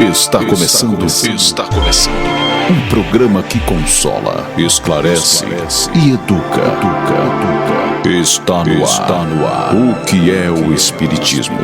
Está começando. Um programa que consola, esclarece e educa. Está no ar. O que é o Espiritismo?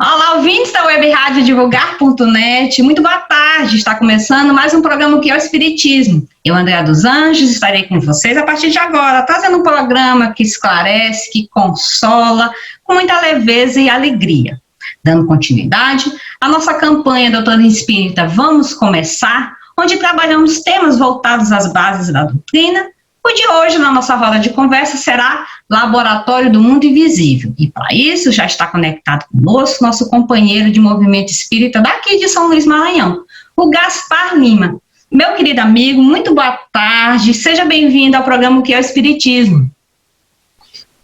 Olá, ouvintes da Web Rádio Divulgar.net. Muito boa tarde. Está começando mais um programa que é o Espiritismo. Eu, Andréa dos Anjos, estarei com vocês a partir de agora, trazendo um programa que esclarece, que consola, com muita leveza e alegria. Dando continuidade à nossa campanha Doutrina Espírita Vamos Começar, onde trabalhamos temas voltados às bases da doutrina. O de hoje, na nossa roda de conversa, será Laboratório do Mundo Invisível. E para isso, já está conectado conosco nosso companheiro de movimento espírita daqui de São Luís Maranhão, o Gaspar Lima. Meu querido amigo, muito boa tarde. Seja bem-vindo ao programa que é o Espiritismo.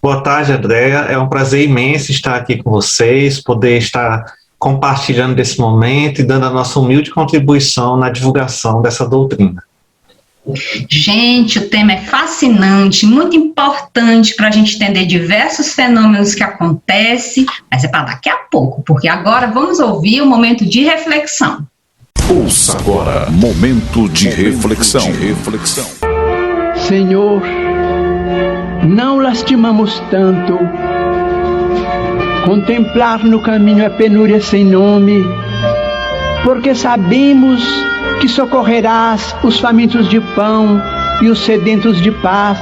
Boa tarde, Andréa. É um prazer imenso estar aqui com vocês, poder estar compartilhando desse momento e dando a nossa humilde contribuição na divulgação dessa doutrina. Gente, o tema é fascinante, muito importante para a gente entender diversos fenômenos que acontecem, mas é para daqui a pouco, porque agora vamos ouvir o momento de reflexão. Ouça agora, momento de reflexão. Senhor, não lastimamos tanto. Contemplar no caminho a penúria sem nome, porque sabemos que socorrerás os famintos de pão e os sedentos de paz.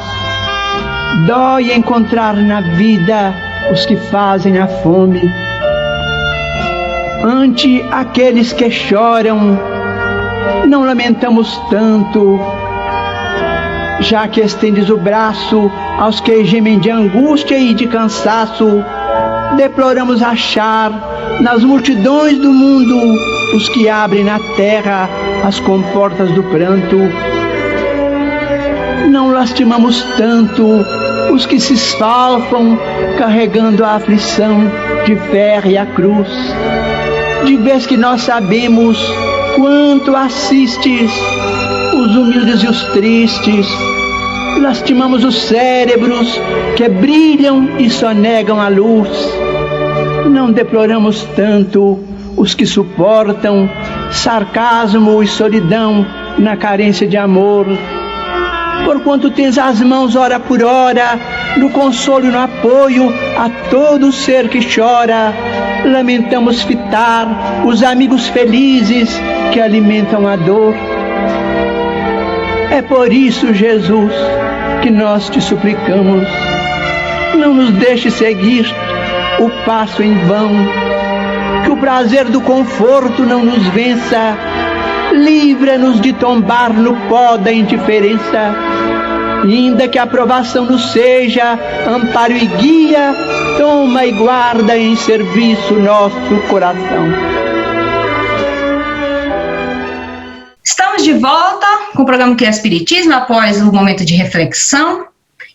Dói encontrar na vida os que fazem a fome. Ante aqueles que choram, não lamentamos tanto, já que estendes o braço aos que gemem de angústia e de cansaço. Deploramos achar nas multidões do mundo os que abrem na terra as comportas do pranto. Não lastimamos tanto os que se esfalfam carregando a aflição de férrea cruz. De vez que nós sabemos quanto assistes os humildes e os tristes, lastimamos os cérebros que brilham e sonegam a luz. Não deploramos tanto os que suportam sarcasmo e solidão na carência de amor. Porquanto tens as mãos hora por hora no consolo e no apoio a todo ser que chora, lamentamos fitar os amigos felizes que alimentam a dor. É por isso, Jesus, que nós te suplicamos, não nos deixe seguir o passo em vão, que o prazer do conforto não nos vença, livra-nos de tombar no pó da indiferença, ainda que a aprovação nos seja amparo e guia, toma e guarda em serviço nosso coração. Estamos de volta com o programa que é Espiritismo, após o momento de reflexão.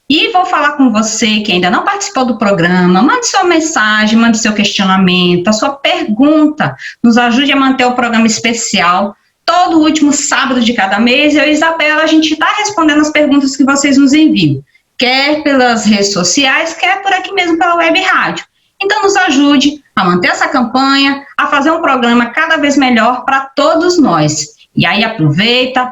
E vou falar com você que ainda não participou do programa. Mande sua mensagem, mande seu questionamento, a sua pergunta. Nos ajude a manter o programa especial. Todo último sábado de cada mês, eu e Isabela, a gente está respondendo as perguntas que vocês nos enviam. Quer pelas redes sociais, quer por aqui mesmo pela web rádio. Então nos ajude a manter essa campanha, a fazer um programa cada vez melhor para todos nós. E aí aproveita,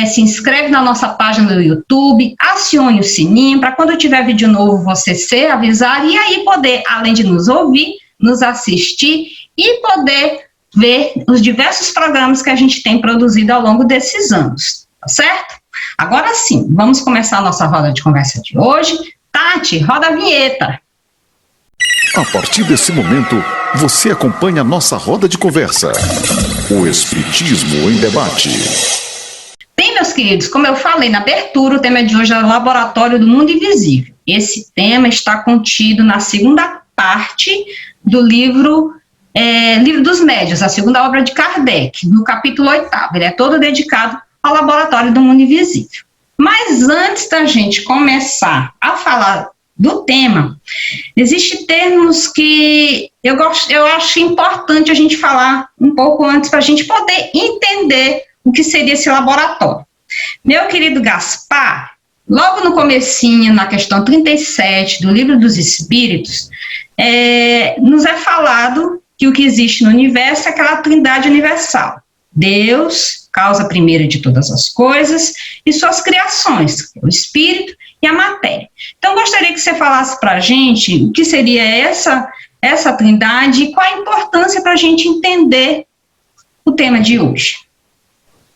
se inscreve na nossa página do YouTube, acione o sininho para quando tiver vídeo novo você ser avisado e aí poder, além de nos ouvir, nos assistir e poder ver os diversos programas que a gente tem produzido ao longo desses anos, tá certo? Agora sim, vamos começar a nossa roda de conversa de hoje. Tati, roda a vinheta. A partir desse momento, você acompanha a nossa roda de conversa. O Espiritismo em Debate. Bem, meus queridos, como eu falei na abertura, o tema de hoje é o Laboratório do Mundo Invisível. Esse tema está contido na segunda parte do livro dos Médiuns, a segunda obra de Kardec, no capítulo 8º. Ele é todo dedicado ao Laboratório do Mundo Invisível. Mas antes da gente começar a falar do tema, existem termos que eu acho importante a gente falar um pouco antes para a gente poder entender o que seria esse laboratório. Meu querido Gaspar, logo no comecinho, na questão 37 do Livro dos Espíritos, nos é falado que o que existe no universo é aquela trindade universal. Deus, causa primeira de todas as coisas, e suas criações, o espírito e a matéria. Então, gostaria que você falasse para a gente o que seria essa trindade e qual a importância para a gente entender o tema de hoje.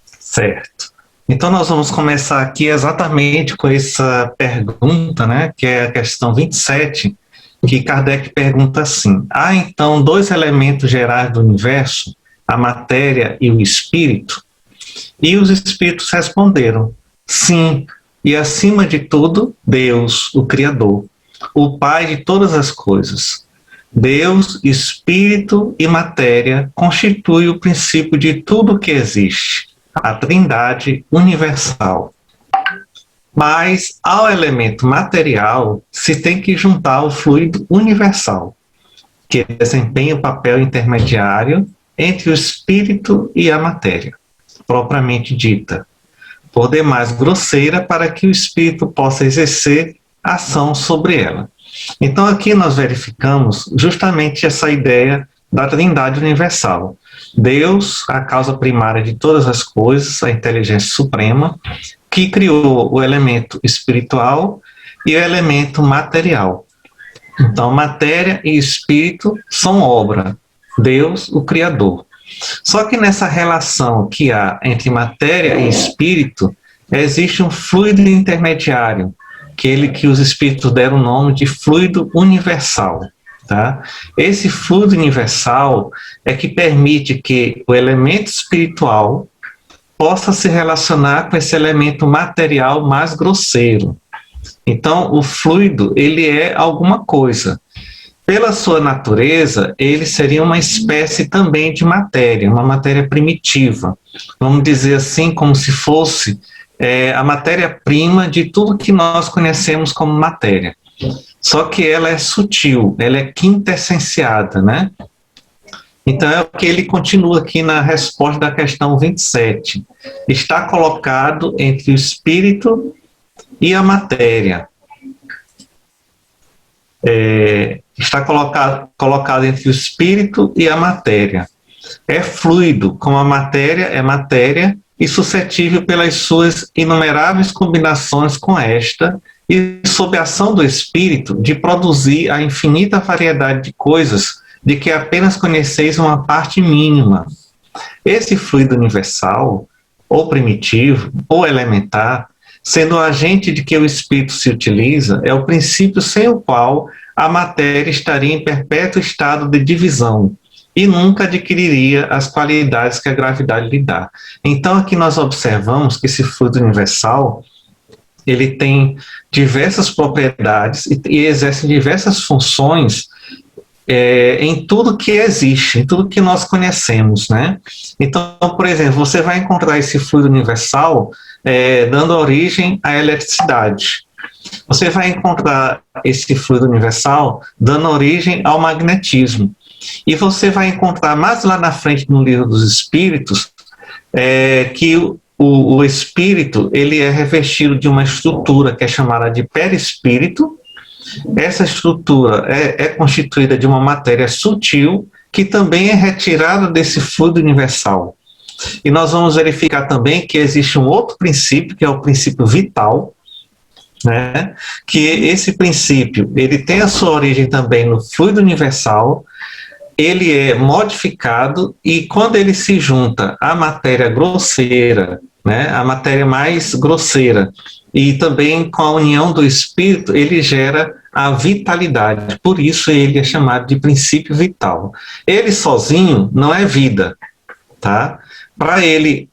Certo. Então, nós vamos começar aqui exatamente com essa pergunta, né, que é a questão 27, que Kardec pergunta assim: há então dois elementos gerais do universo, a matéria e o espírito? E os espíritos responderam: sim, e acima de tudo, Deus, o Criador, o Pai de todas as coisas. Deus, espírito e matéria constituem o princípio de tudo que existe, a trindade universal. Mas ao elemento material se tem que juntar o fluido universal, que desempenha o papel intermediário entre o espírito e a matéria, propriamente dita, por demais grosseira para que o espírito possa exercer ação sobre ela. Então aqui nós verificamos justamente essa ideia da trindade universal. Deus, a causa primária de todas as coisas, a inteligência suprema, que criou o elemento espiritual e o elemento material. Então, matéria e espírito são obra, Deus, o Criador. Só que nessa relação que há entre matéria e espírito, existe um fluido intermediário, que os espíritos deram o nome de fluido universal. Tá? Esse fluido universal é que permite que o elemento espiritual possa se relacionar com esse elemento material mais grosseiro. Então, o fluido, ele é alguma coisa. Pela sua natureza, ele seria uma espécie também de matéria, uma matéria primitiva. Vamos dizer assim, como se fosse a matéria-prima de tudo que nós conhecemos como matéria. Só que ela é sutil, ela é quintessenciada, né? Então é o que ele continua aqui na resposta da questão 27. Está colocado entre o espírito e a matéria. Está colocado entre o espírito e a matéria. É fluido, como a matéria é matéria, e suscetível pelas suas inumeráveis combinações com esta, e sob a ação do espírito, de produzir a infinita variedade de coisas de que apenas conheceis uma parte mínima. Esse fluido universal, ou primitivo, ou elementar, sendo o agente de que o espírito se utiliza, é o princípio sem o qual a matéria estaria em perpétuo estado de divisão e nunca adquiriria as qualidades que a gravidade lhe dá. Então aqui nós observamos que esse fluido universal, ele tem diversas propriedades e exerce diversas funções em tudo que existe, em tudo que nós conhecemos, né? Então, por exemplo, você vai encontrar esse fluido universal dando origem à eletricidade. Você vai encontrar esse fluido universal dando origem ao magnetismo. E você vai encontrar mais lá na frente no Livro dos Espíritos que o espírito, ele é revestido de uma estrutura que é chamada de perispírito. Essa estrutura é constituída de uma matéria sutil que também é retirada desse fluido universal. E nós vamos verificar também que existe um outro princípio, que é o princípio vital, né? Que esse princípio, ele tem a sua origem também no fluido universal, ele é modificado e quando ele se junta à matéria grosseira, né, a matéria mais grosseira, e também com a união do espírito, ele gera a vitalidade. Por isso ele é chamado de princípio vital. Ele sozinho não é vida, tá? Para ele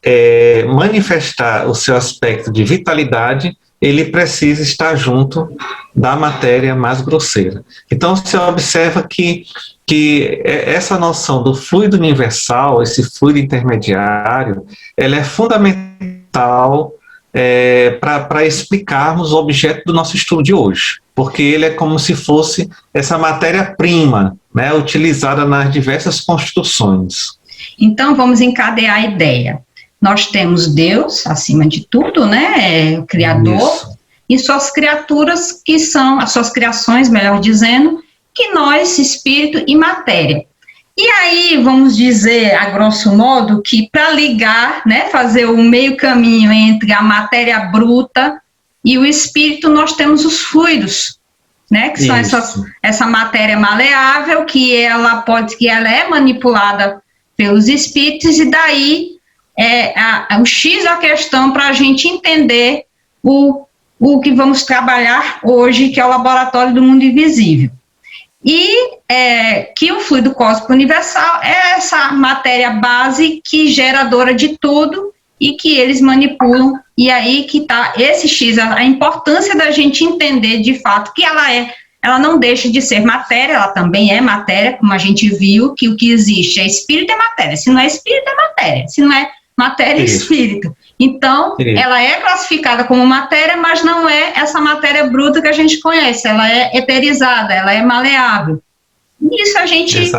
manifestar o seu aspecto de vitalidade, ele precisa estar junto da matéria mais grosseira. Então você observa que essa noção do fluido universal, esse fluido intermediário, ela é fundamental para explicarmos o objeto do nosso estudo de hoje, porque ele é como se fosse essa matéria-prima, né, utilizada nas diversas construções. Então vamos encadear a ideia. Nós temos Deus acima de tudo, né, o Criador. Isso. e suas criaturas, que são as suas criações, melhor dizendo, que nós, espírito e matéria. E aí, vamos dizer, a grosso modo, que para ligar, né, fazer o meio caminho entre a matéria bruta e o espírito, nós temos os fluidos, né, que são essa matéria maleável, que ela é manipulada pelos espíritos, e daí o X da questão para a gente entender o que vamos trabalhar hoje, que é o laboratório do mundo invisível. E que o fluido cósmico universal é essa matéria base que geradora de tudo e que eles manipulam, e aí que está esse X, a importância da gente entender de fato que ela não deixa de ser matéria, ela também é matéria, como a gente viu, que o que existe é espírito e matéria, se não é espírito é matéria, se não é matéria é espírito. Então, ela é classificada como matéria, mas não é essa matéria bruta que a gente conhece, ela é eterizada, ela é maleável. Isso a gente,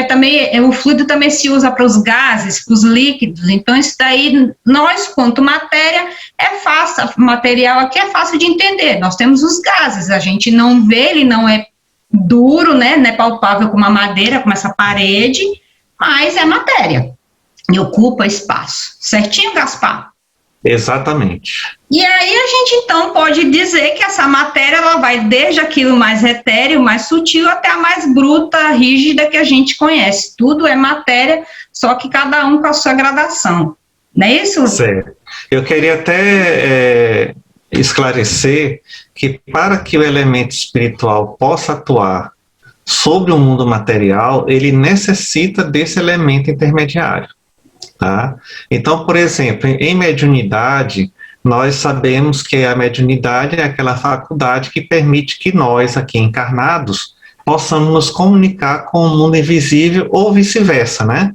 também, o fluido também se usa para os gases, para os líquidos, então isso daí, nós, quanto matéria, é fácil, o material aqui é fácil de entender, nós temos os gases, a gente não vê, ele não é duro, né, não é palpável como a madeira, como essa parede, mas é matéria. E ocupa espaço. Certinho, Gaspar? Exatamente. E aí a gente, então, pode dizer que essa matéria, ela vai desde aquilo mais etéreo, mais sutil, até a mais bruta, rígida que a gente conhece. Tudo é matéria, só que cada um com a sua gradação. Não é isso? Certo. Eu queria até esclarecer que para que o elemento espiritual possa atuar sobre o mundo material, ele necessita desse elemento intermediário. Tá? Então, por exemplo, em mediunidade, nós sabemos que a mediunidade é aquela faculdade que permite que nós, aqui encarnados, possamos nos comunicar com o mundo invisível ou vice-versa, né?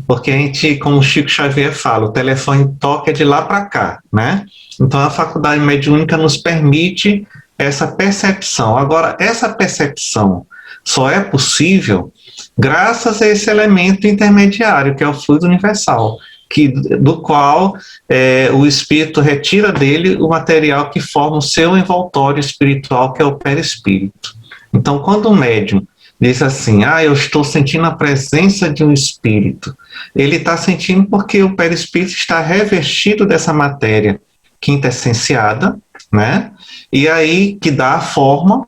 Porque a gente, como o Chico Xavier fala, o telefone toca de lá para cá, né? Então, a faculdade mediúnica nos permite essa percepção. Agora, essa percepção só é possível graças a esse elemento intermediário, que é o fluido universal, do qual o espírito retira dele o material que forma o seu envoltório espiritual, que é o perispírito. Então, quando o médium diz assim, eu estou sentindo a presença de um espírito, ele está sentindo porque o perispírito está revestido dessa matéria quintessenciada, né? E aí que dá a forma,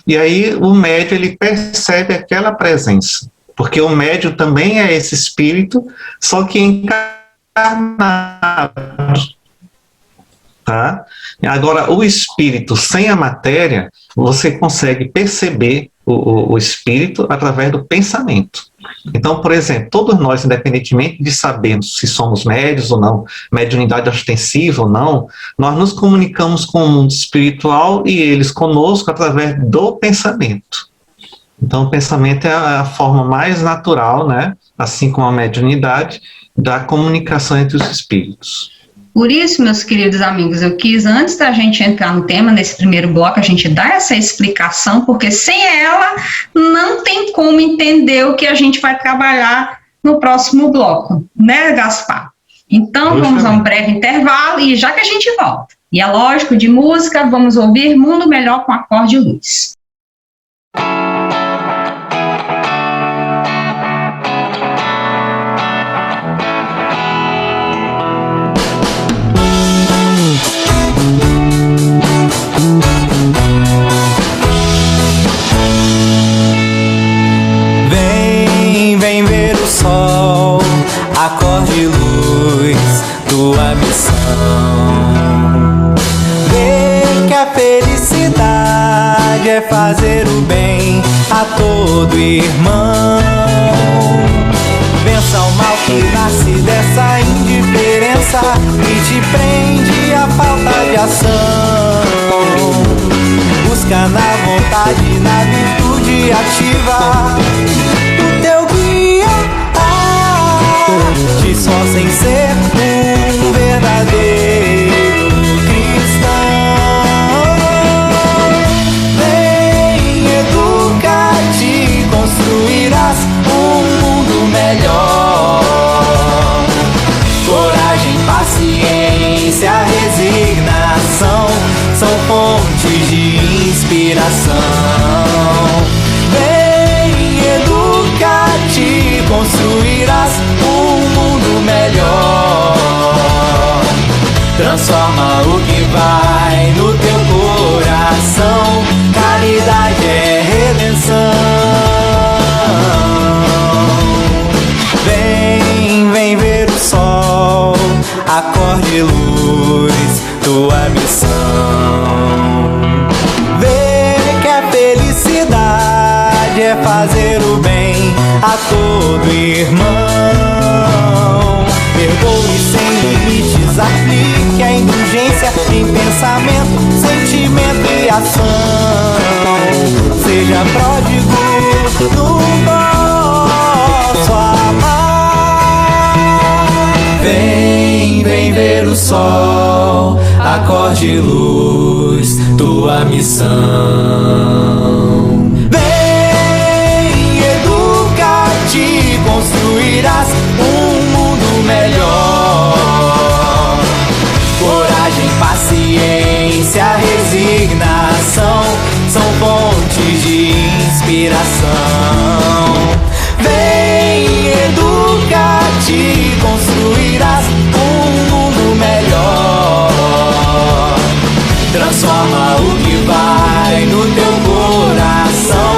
e aí o médium ele percebe aquela presença, porque o médium também é esse espírito, só que encarnado. Tá? Agora, o espírito sem a matéria, você consegue perceber o espírito através do pensamento. Então, por exemplo, todos nós, independentemente de sabermos se somos médios ou não, mediunidade ostensiva ou não, nós nos comunicamos com o mundo espiritual e eles conosco através do pensamento. Então, o pensamento é a forma mais natural, né, assim como a mediunidade, da comunicação entre os espíritos. Por isso, meus queridos amigos, eu quis, antes da gente entrar no tema, nesse primeiro bloco, a gente dar essa explicação, porque sem ela não tem como entender o que a gente vai trabalhar no próximo bloco, né, Gaspar? Então, vamos a um breve intervalo e já que a gente volta. E é lógico, de música, vamos ouvir Mundo Melhor com Acorde Luz. Acorde luz, tua missão. Vê que a felicidade é fazer o bem a todo irmão. Vença o mal que nasce dessa indiferença e te prende a falta de ação. Busca na vontade, na virtude ativa o teu guia. De só sem ser um verdadeiro cristão. Vem, educa-te, construirás um mundo melhor. Coragem, paciência, resignação são é fazer o bem a todo irmão. Perdoe sem limites, aplique a indulgência em pensamento, sentimento e ação. Seja pródigo no vosso amar. Vem, vem ver o sol, acorde luz, tua missão. Vem, educa-te, construirás um mundo melhor. Coragem, paciência, resignação são fontes de inspiração. Vem, educa-te, construirás um mundo melhor. Transforma o que vai no teu coração.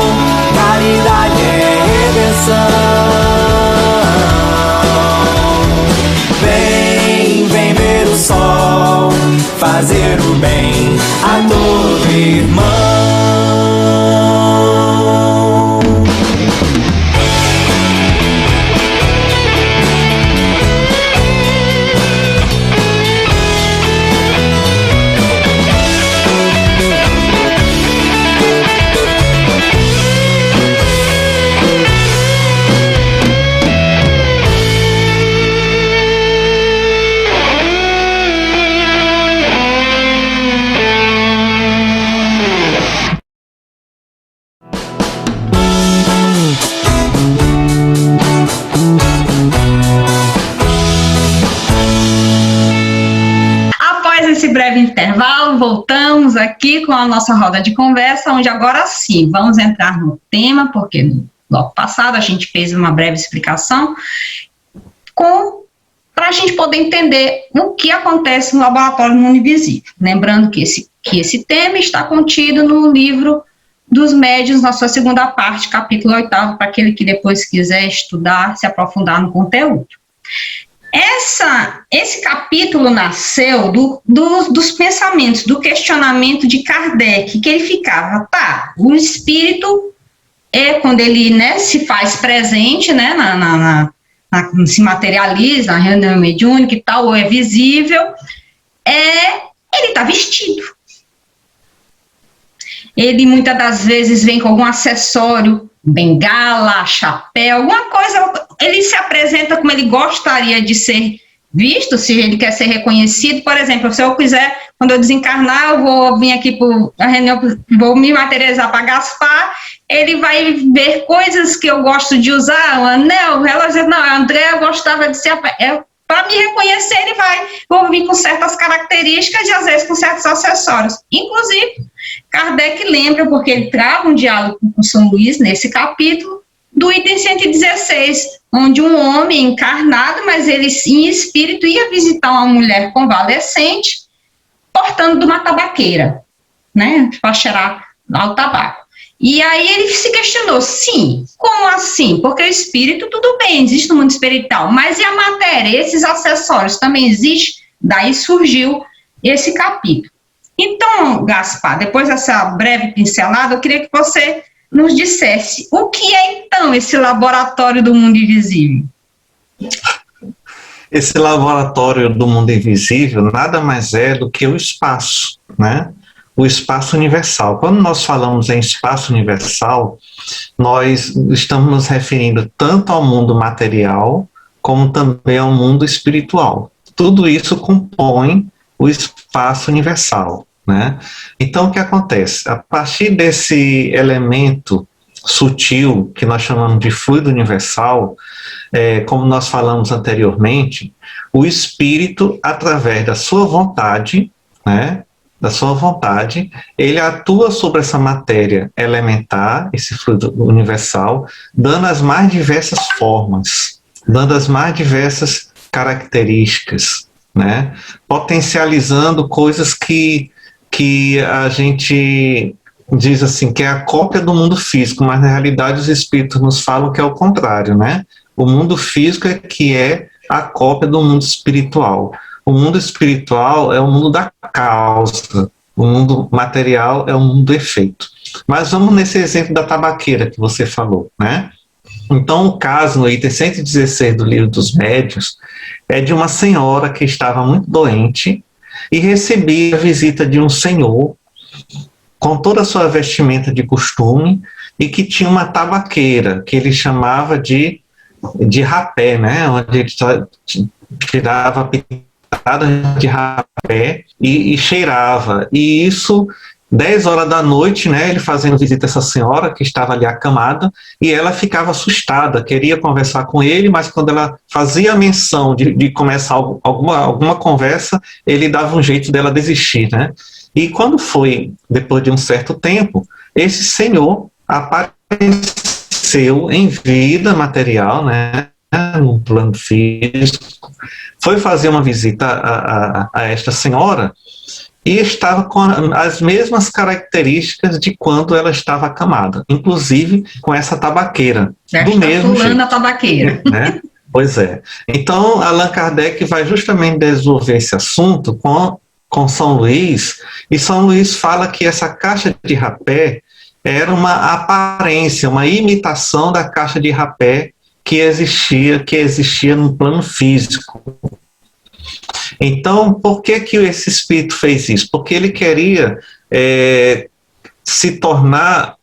Caridade é redenção. Vem, vem ver o sol, fazer o bem a todo irmão. Esse breve intervalo, voltamos aqui com a nossa roda de conversa, onde agora sim vamos entrar no tema, porque no bloco passado a gente fez uma breve explicação para a gente poder entender o que acontece no laboratório do mundo invisível. Lembrando que esse tema está contido no livro dos médiuns, na sua segunda parte, capítulo 8º, para aquele que depois quiser estudar, se aprofundar no conteúdo. Esse capítulo nasceu dos pensamentos, do questionamento de Kardec, que ele ficava, o espírito, quando ele, né, se faz presente, né, se materializa na reunião mediúnica e tal, ou é visível, ele está vestido. Ele muitas das vezes vem com algum acessório, bengala, chapéu, alguma coisa, ele se apresenta como ele gostaria de ser visto, se ele quer ser reconhecido. Por exemplo, se eu quiser, quando eu desencarnar, eu vou vir aqui para a reunião, vou me materializar para Gaspar, ele vai ver coisas que eu gosto de usar, um anel, um relógio, não, a Andréa gostava de ser, para me reconhecer, vou vir com certas características e às vezes com certos acessórios. Inclusive, Kardec lembra, porque ele trava um diálogo com São Luís nesse capítulo, do item 116, onde um homem encarnado, mas ele em espírito ia visitar uma mulher convalescente, portando de uma tabaqueira, né, para cheirar ao tabaco. E aí ele se questionou, sim, como assim? Porque o espírito, tudo bem, existe no mundo espiritual, mas e a matéria, esses acessórios também existem? Daí surgiu esse capítulo. Então, Gaspar, depois dessa breve pincelada, eu queria que você nos dissesse o que é, então, esse laboratório do mundo invisível? Esse laboratório do mundo invisível nada mais é do que o espaço, né? O espaço universal. Quando nós falamos em espaço universal, nós estamos nos referindo tanto ao mundo material, como também ao mundo espiritual. Tudo isso compõe o espaço universal, né? Então, o que acontece? A partir desse elemento sutil, que nós chamamos de fluido universal, como nós falamos anteriormente, o espírito, através da sua vontade, né, ele atua sobre essa matéria elementar, esse fluido universal, dando as mais diversas formas, dando as mais diversas características, né, potencializando coisas que a gente diz assim, que é a cópia do mundo físico, mas na realidade os espíritos nos falam que é o contrário, né? O mundo físico é que é a cópia do mundo espiritual. O mundo espiritual é o mundo da causa, o mundo material é o mundo do efeito. Mas vamos nesse exemplo da tabaqueira que você falou, né? Então, o caso no item 116 do Livro dos Médiuns é de uma senhora que estava muito doente e recebia a visita de um senhor com toda a sua vestimenta de costume e que tinha uma tabaqueira que ele chamava de rapé, né? Onde ele tirava pitada de rapé e cheirava. E isso, 10 horas da noite, né, ele fazendo visita a essa senhora que estava ali acamada, e ela ficava assustada, queria conversar com ele, mas quando ela fazia menção de começar alguma conversa, ele dava um jeito dela desistir, né? E quando foi, depois de um certo tempo, esse senhor apareceu em vida material, né, no plano físico, foi fazer uma visita a esta senhora e estava com as mesmas características de quando ela estava acamada, inclusive com essa tabaqueira. Do mesmo jeito. A tabaqueira. Né? Pois é. Então, Allan Kardec vai justamente desenvolver esse assunto com São Luís, e São Luís fala que essa caixa de rapé era uma aparência, uma imitação da caixa de rapé que existia no plano físico. Então, por que esse espírito fez isso? Porque ele queria se tornar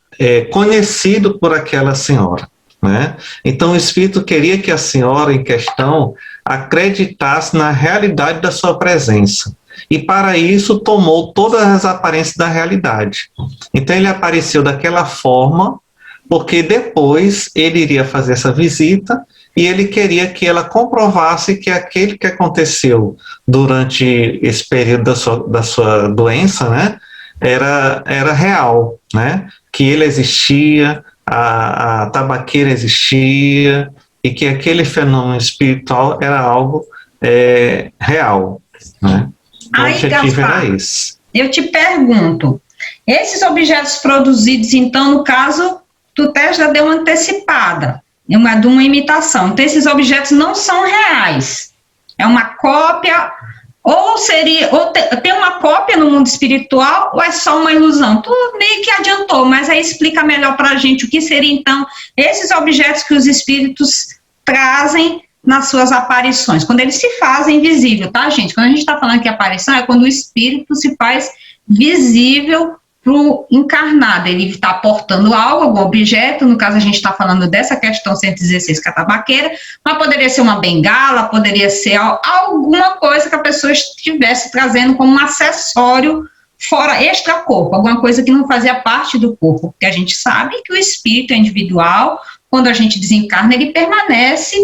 conhecido por aquela senhora, né? Então, o espírito queria que a senhora em questão acreditasse na realidade da sua presença. E para isso tomou todas as aparências da realidade. Então, ele apareceu daquela forma, porque depois ele iria fazer essa visita e ele queria que ela comprovasse que aquele que aconteceu durante esse período da sua doença, né, era real, né, que ele existia, a tabaqueira existia e que aquele fenômeno espiritual era algo real, né. O objetivo era esse. Eu te pergunto, esses objetos produzidos, então, no caso, tu até já deu uma antecipada, de uma imitação. Então, esses objetos não são reais. É uma cópia, ou tem uma cópia no mundo espiritual, ou é só uma ilusão? Tu meio que adiantou, mas aí explica melhor para a gente o que seria, então, esses objetos que os espíritos trazem nas suas aparições, quando eles se fazem visível, tá, gente? Quando a gente está falando que aparição, é quando o espírito se faz visível para o encarnado, ele está portando algo, algum objeto, no caso a gente está falando dessa questão 116, que é a tabaqueira, mas poderia ser uma bengala, poderia ser alguma coisa que a pessoa estivesse trazendo como um acessório fora, extra-corpo, alguma coisa que não fazia parte do corpo, porque a gente sabe que o espírito é individual, quando a gente desencarna, ele permanece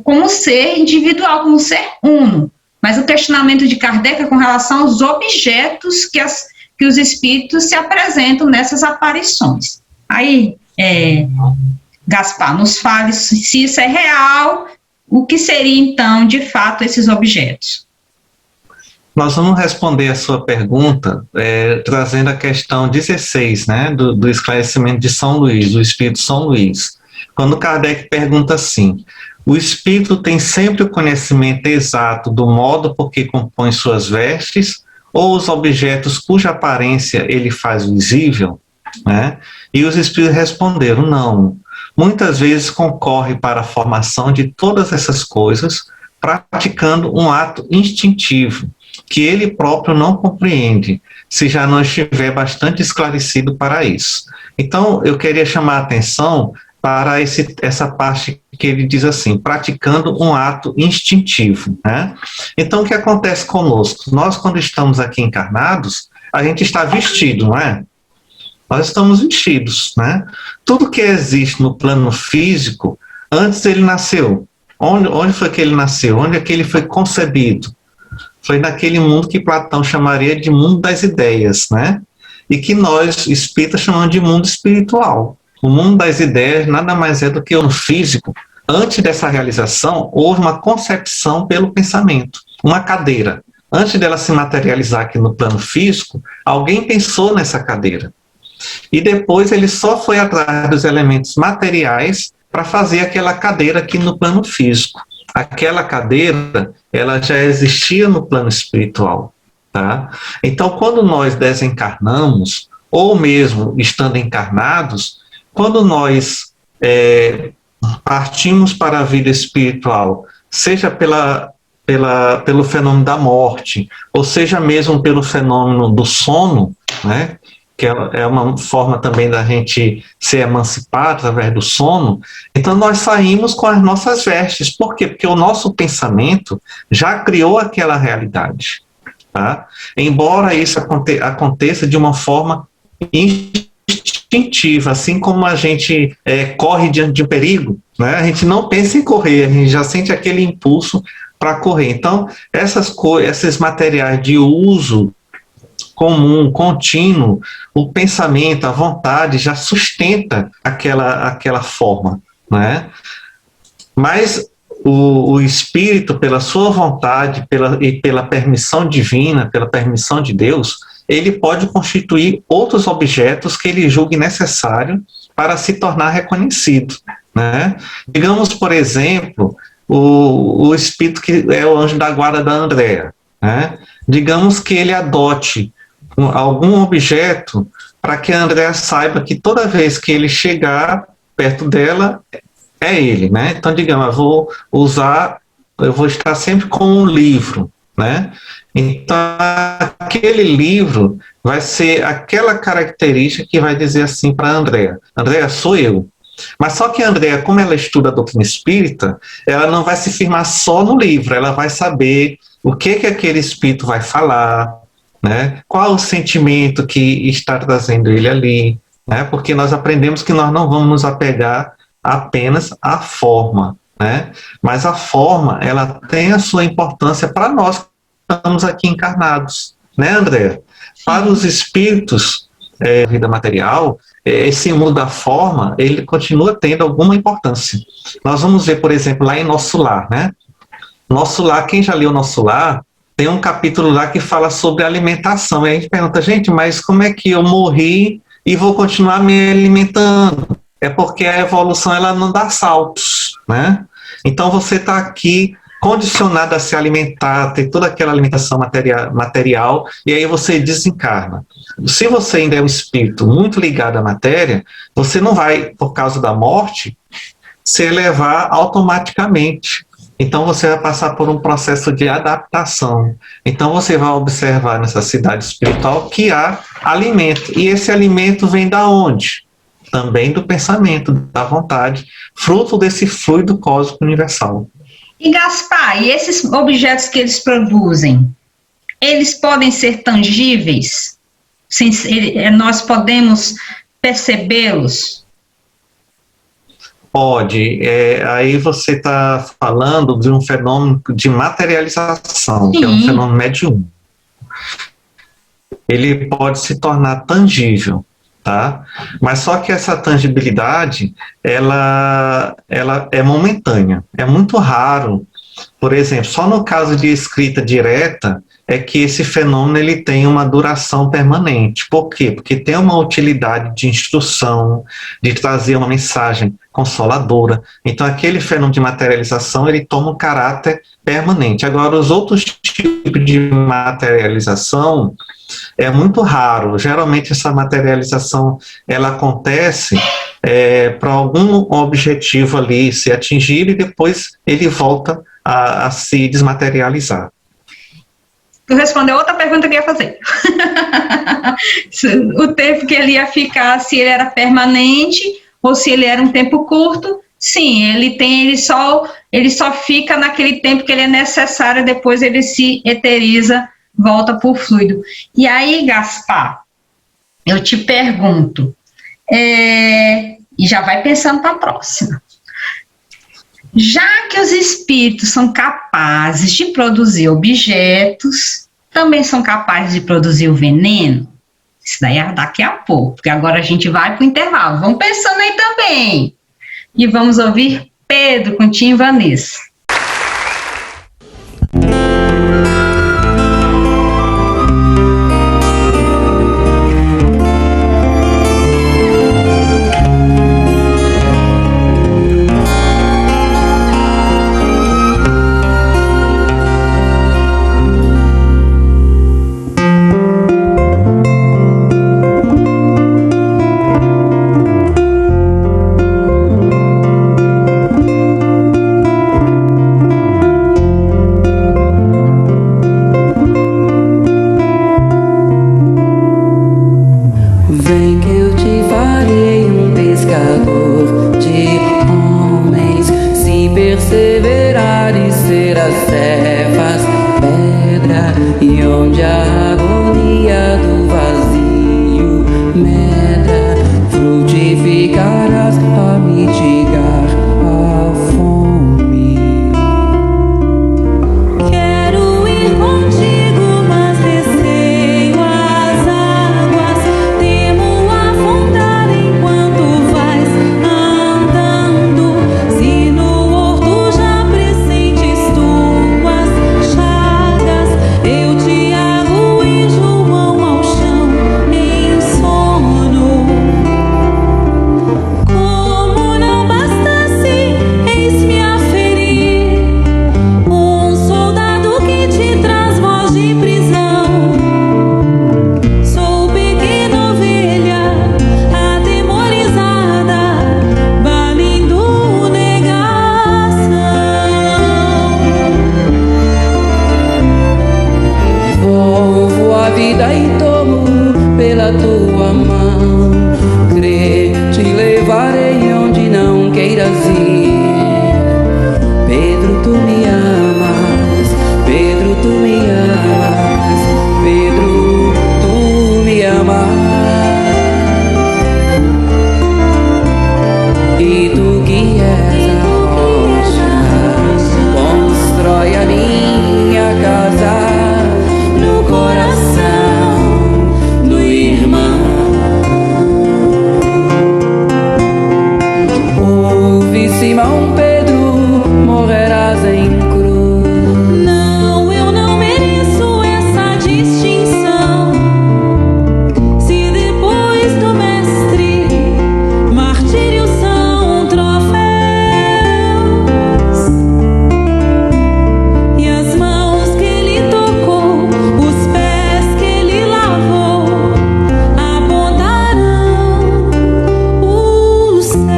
como ser individual, como ser uno, mas o questionamento de Kardec é com relação aos objetos que os espíritos se apresentam nessas aparições. Aí, Gaspar, nos fale se isso é real, o que seria então, de fato, esses objetos? Nós vamos responder a sua pergunta trazendo a questão 16, né, do esclarecimento de São Luís, do Espírito São Luís. Quando Kardec pergunta assim: o espírito tem sempre o conhecimento exato do modo por que compõe suas vestes, ou os objetos cuja aparência ele faz visível? Né? E os espíritos responderam: não. Muitas vezes concorre para a formação de todas essas coisas, praticando um ato instintivo, que ele próprio não compreende, se já não estiver bastante esclarecido para isso. Então, eu queria chamar a atenção para essa parte que ele diz assim, praticando um ato instintivo, né? Então, o que acontece conosco? Nós, quando estamos aqui encarnados, a gente está vestido, não é? Nós estamos vestidos, né? Tudo que existe no plano físico, antes ele nasceu. Onde foi que ele nasceu? Onde é que ele foi concebido? Foi naquele mundo que Platão chamaria de mundo das ideias, né? E que nós, espíritas, chamamos de mundo espiritual. O mundo das ideias nada mais é do que o físico. Antes dessa realização, houve uma concepção pelo pensamento. Uma cadeira. Antes dela se materializar aqui no plano físico, alguém pensou nessa cadeira. E depois ele só foi atrás dos elementos materiais para fazer aquela cadeira aqui no plano físico. Aquela cadeira, ela já existia no plano espiritual. Tá? Então, quando nós desencarnamos, ou mesmo estando encarnados, quando nós partimos para a vida espiritual, seja pelo fenômeno da morte, ou seja mesmo pelo fenômeno do sono, né, que é uma forma também da gente ser emancipado através do sono, então nós saímos com as nossas vestes. Por quê? Porque o nosso pensamento já criou aquela realidade. Tá? Embora isso aconteça de uma forma instintiva, assim como a gente corre diante de um perigo, né? A gente não pensa em correr, a gente já sente aquele impulso para correr. Então, esses materiais de uso comum, contínuo, o pensamento, a vontade já sustenta aquela forma, né? Mas o espírito, pela sua vontade e pela permissão divina, pela permissão de Deus, ele pode constituir outros objetos que ele julgue necessário para se tornar reconhecido, né? Digamos, por exemplo, o espírito que é o anjo da guarda da Andréa, né? Digamos que ele adote algum objeto para que a Andréa saiba que toda vez que ele chegar perto dela, é ele, né? Então, digamos, eu vou estar sempre com um livro, né? Então, aquele livro vai ser aquela característica que vai dizer assim para a Andréa: Andréa, sou eu. Mas só que a Andréa, como ela estuda a doutrina espírita, ela não vai se firmar só no livro, ela vai saber o que aquele espírito vai falar, né? Qual o sentimento que está trazendo ele ali, né? Porque nós aprendemos que nós não vamos nos apegar apenas à forma, né? Mas a forma, ela tem a sua importância para nós que estamos aqui encarnados, né, André? Para os espíritos vida material, esse mundo da forma, ele continua tendo alguma importância. Nós vamos ver, por exemplo, lá em Nosso Lar, né? Nosso Lar, quem já leu Nosso Lar, tem um capítulo lá que fala sobre alimentação. E a gente pergunta, gente, mas como é que eu morri e vou continuar me alimentando? É porque a evolução, ela não dá saltos, né? Então você está aqui condicionado a se alimentar, ter toda aquela alimentação material, e aí você desencarna. Se você ainda é um espírito muito ligado à matéria, você não vai, por causa da morte, se elevar automaticamente. Então você vai passar por um processo de adaptação. Então você vai observar nessa cidade espiritual que há alimento. E esse alimento vem da onde? Também do pensamento, da vontade, fruto desse fluido cósmico universal. E Gaspar, e esses objetos que eles produzem, eles podem ser tangíveis? Nós podemos percebê-los? Pode. Aí você está falando de um fenômeno de materialização, que é um fenômeno mediúnico. Ele pode se tornar tangível, tá? Mas só que essa tangibilidade, ela é momentânea. É muito raro. Por exemplo, só no caso de escrita direta é que esse fenômeno ele tem uma duração permanente. Por quê? Porque tem uma utilidade de instrução, de trazer uma mensagem consoladora. Então, aquele fenômeno de materialização, ele toma um caráter permanente. Agora, os outros tipos de materialização é muito raro. Geralmente, essa materialização, ela acontece para algum objetivo ali ser atingido e depois ele volta a se desmaterializar. Tu respondeu outra pergunta que eu ia fazer. O tempo que ele ia ficar, se ele era permanente ou se ele era um tempo curto. Sim, ele só fica naquele tempo que ele é necessário, depois ele se eteriza, volta por fluido. E aí, Gaspar, eu te pergunto, e já vai pensando para a próxima. Já que os espíritos são capazes de produzir objetos, também são capazes de produzir o veneno? Isso daí é daqui a pouco, porque agora a gente vai para o intervalo. Vamos pensando aí também. E vamos ouvir Pedro com Tim e Vanessa. as cevas, pedra, e onde a agonia do vazio medra, frutificarás a mitigar a fome. Quero ir contigo, mas receio as águas, temo afundar enquanto vais andando. Se no horto já pressentes tuas chagas, eu te ago e João ao chão em sono. Como não bastasse, eis-me a ferir, um soldado que te traz voz de prisão. Sou pequena ovelha, atemorizada, balindo negação. Volvo a vida e tomo pela tua mão. Crê, te levarei onde não queiras ir. Pedro, tu me amas. Pedro, tu me amas. Pedro, tu me amas. E tu que és a rocha, constrói a minha casa no coração do irmão. Ouve, Simão Pedro, morrerás em cruz. Não, eu não mereço essa distinção. Se depois do mestre, martírio são troféus, e as mãos que ele tocou, os pés que ele lavou, apontarão os céus.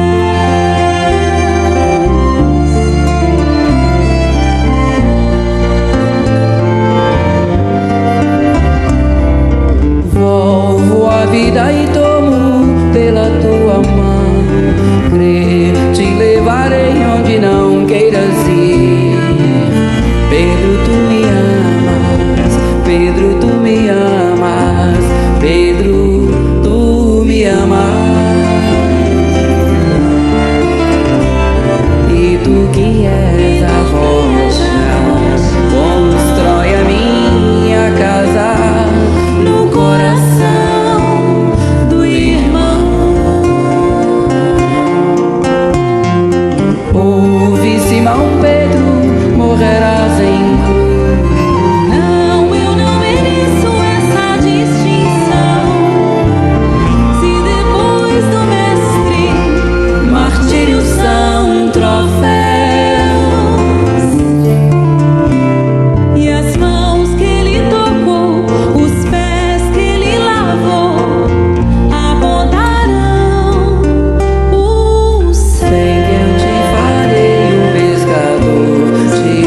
Volvo a vida e tomo pela tua mão. Crê, te levarei onde não queiras ir. Pedro, tu me amas. Pedro, tu me amas. Pedro, tu me amas. E tu que és a rocha, constrói a minha casa no coração do irmão. Ouve, Simão Pedro, morrerás em cruz. Não, eu não mereço essa distinção. Se depois do mestre, martírio são troféus, e as mãos que ele tocou, os pés que ele lavou, apontarão os céus. Vem que eu te farei um pescador de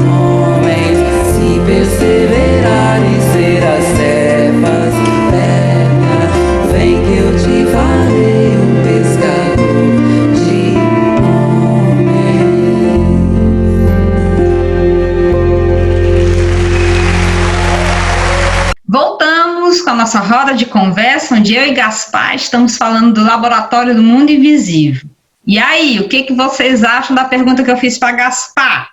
homens, se perseverares serás cevas, pedra. Vem que eu te farei um pescador de homens. Voltamos com a nossa roda de conversa, onde eu e Gaspar estamos falando do Laboratório do Mundo Invisível. E aí, o que vocês acham da pergunta que eu fiz para Gaspar?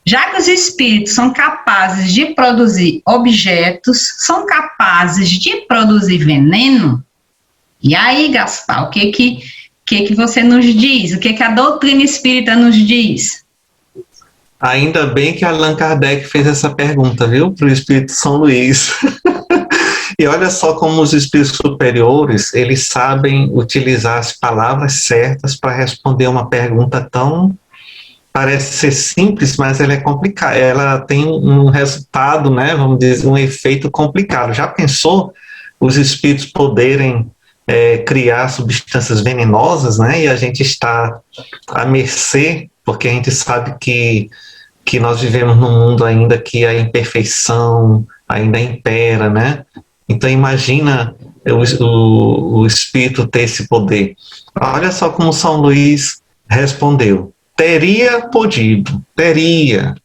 Já que os espíritos são capazes de produzir objetos, são capazes de produzir veneno? E aí, Gaspar, o que você nos diz? O que a doutrina espírita nos diz? Ainda bem que Allan Kardec fez essa pergunta, viu, para o Espírito São Luís. E olha só como os espíritos superiores, eles sabem utilizar as palavras certas para responder uma pergunta tão... Parece ser simples, mas ela é complicada. Ela tem um resultado, né, vamos dizer, um efeito complicado. Já pensou os espíritos poderem criar substâncias venenosas, né, e a gente está à mercê, porque a gente sabe que nós vivemos num mundo ainda que a imperfeição ainda impera, né? Então imagina o espírito ter esse poder. Olha só como São Luís respondeu. Teria podido, teria.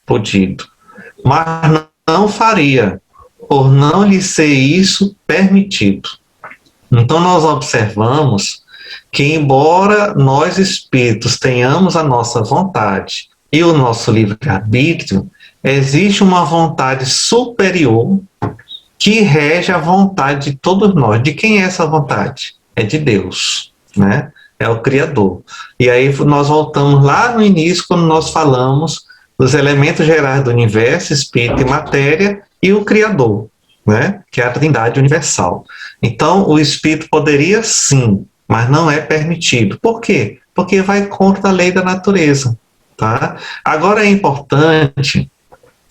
podido, mas não faria, por não lhe ser isso permitido. Então nós observamos que, embora nós espíritos tenhamos a nossa vontade e o nosso livre-arbítrio, existe uma vontade superior que rege a vontade de todos nós. De quem é essa vontade? É de Deus, né? É o Criador. E aí nós voltamos lá no início, quando nós falamos dos elementos gerais do universo, espírito e matéria, e o Criador, né? Que é a Trindade universal. Então, o espírito poderia sim, mas não é permitido. Por quê? Porque vai contra a lei da natureza, tá? Agora é importante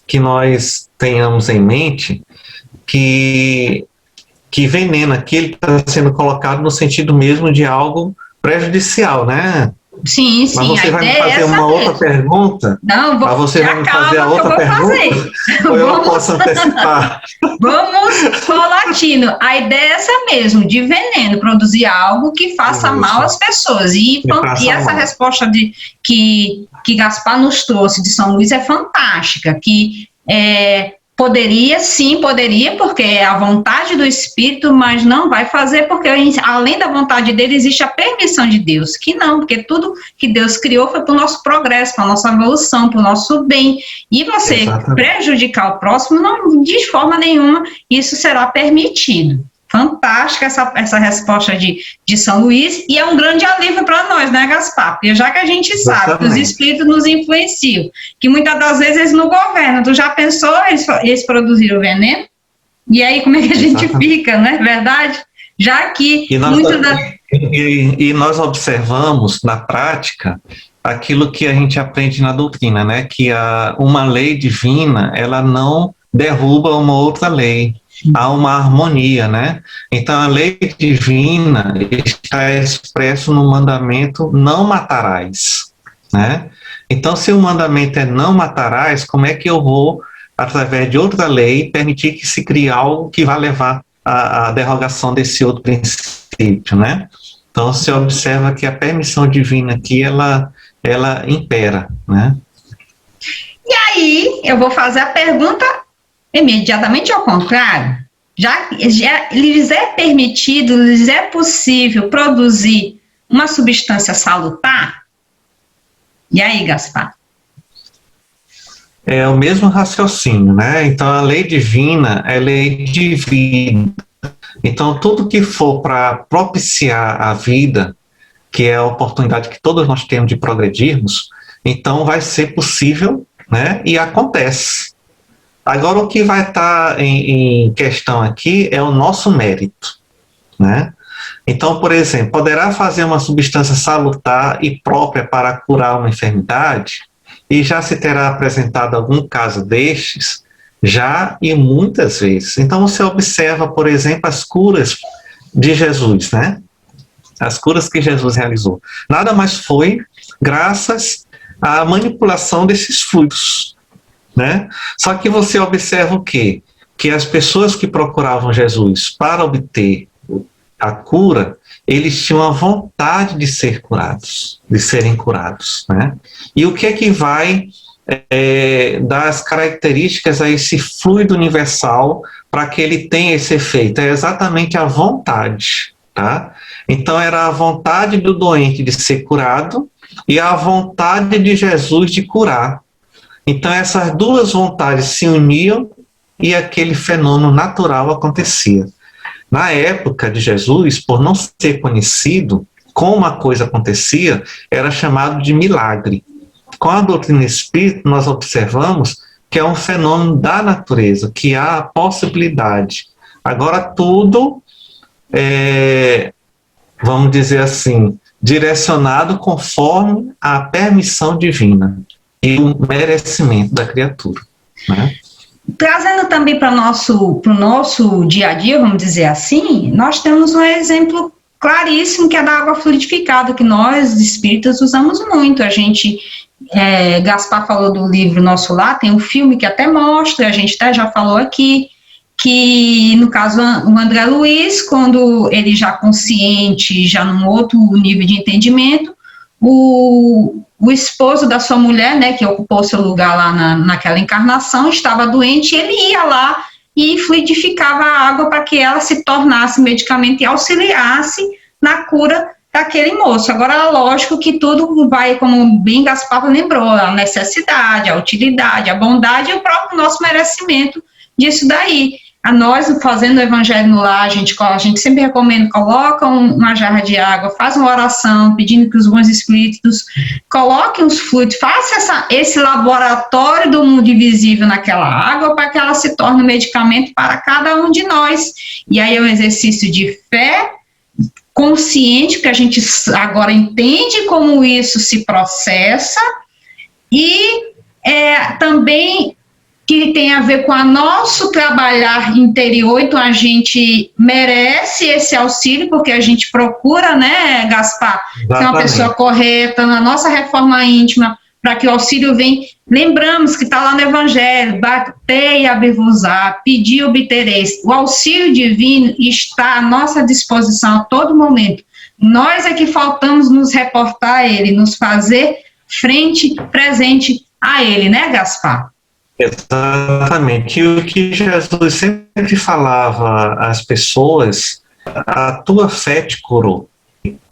que nós tenhamos em mente que veneno aqui está sendo colocado no sentido mesmo de algo prejudicial, né? Sim, sim. Mas você vai me fazer uma outra pergunta? Não, mas você vai me fazer a outra pergunta? Ou eu posso antecipar? Vamos paulatino. A ideia é essa mesmo, de veneno, produzir algo que faça mal às pessoas. E essa resposta que Gaspar nos trouxe de São Luís é fantástica, que poderia, porque é a vontade do Espírito, mas não vai fazer, porque além da vontade dele existe a permissão de Deus, que não, porque tudo que Deus criou foi para o nosso progresso, para a nossa evolução, para o nosso bem, e você prejudicar o próximo, não, de forma nenhuma, isso será permitido. Fantástica essa resposta de São Luís, e é um grande alívio para nós, né, Gaspar? Porque já que a gente sabe que os espíritos nos influenciam, que muitas das vezes eles não governam, tu já pensou, eles produziram veneno? E aí como é que a gente fica, não é verdade? Já que e nós observamos na prática aquilo que a gente aprende na doutrina, né? Que uma lei divina, ela não derruba uma outra lei. Há uma harmonia, né? Então a lei divina está expresso no mandamento não matarás, né? Então se o mandamento é não matarás, como é que eu vou, através de outra lei, permitir que se crie algo que vai levar à derrogação desse outro princípio, né? Então você observa que a permissão divina aqui, ela impera, né? E aí eu vou fazer a pergunta imediatamente ao contrário, já lhes é permitido, lhes é possível produzir uma substância salutar? E aí, Gaspar? É o mesmo raciocínio, né? Então a lei divina é lei de vida. Então tudo que for para propiciar a vida, que é a oportunidade que todos nós temos de progredirmos, então vai ser possível, né? E acontece. Agora, o que vai estar em questão aqui é o nosso mérito, né? Então, por exemplo, poderá fazer uma substância salutar e própria para curar uma enfermidade, e já se terá apresentado algum caso destes, já e muitas vezes. Então, você observa, por exemplo, as curas de Jesus, né? As curas que Jesus realizou. Nada mais foi graças à manipulação desses fluidos, né? Só que você observa o quê? Que as pessoas que procuravam Jesus para obter a cura, eles tinham a vontade de ser curados, de serem curados, né? E o que é que vai dar as características a esse fluido universal para que ele tenha esse efeito? É exatamente a vontade, tá? Então era a vontade do doente de ser curado e a vontade de Jesus de curar. Então essas duas vontades se uniam e aquele fenômeno natural acontecia. Na época de Jesus, por não ser conhecido como a coisa acontecia, era chamado de milagre. Com a doutrina espírita, nós observamos que é um fenômeno da natureza, que há a possibilidade. Agora tudo vamos dizer assim, direcionado conforme a permissão divina e o merecimento da criatura, né? Trazendo também para o nosso dia a dia, vamos dizer assim, nós temos um exemplo claríssimo que é da água fluidificada, que nós, espíritas, usamos muito. A gente, Gaspar falou do livro Nosso Lar, tem um filme que até mostra, a gente até já falou aqui, que no caso o André Luiz, quando ele já consciente, já num outro nível de entendimento, o esposo da sua mulher, né, que ocupou seu lugar lá naquela encarnação, estava doente, e ele ia lá e fluidificava a água para que ela se tornasse medicamento e auxiliasse na cura daquele moço. Agora, lógico que tudo vai, como bem Gaspar lembrou, a necessidade, a utilidade, a bondade e o próprio nosso merecimento disso daí. A nós, fazendo o Evangelho no Lar, a gente sempre recomenda, coloca uma jarra de água, faz uma oração, pedindo que os bons espíritos coloquem os fluidos, faça esse laboratório do mundo invisível naquela água, para que ela se torne um medicamento para cada um de nós. E aí é um exercício de fé consciente, porque a gente agora entende como isso se processa, e também que tem a ver com o nosso trabalhar interior. Então a gente merece esse auxílio, porque a gente procura, né, Gaspar, ser uma pessoa correta na nossa reforma íntima, para que o auxílio venha. Lembramos que está lá no Evangelho, batei e abri-vos-á, pedi e obtereis. O auxílio divino está à nossa disposição a todo momento. Nós é que faltamos nos reportar a ele, nos fazer frente, presente a ele, né, Gaspar? Exatamente. E o que Jesus sempre falava às pessoas, a tua fé te curou.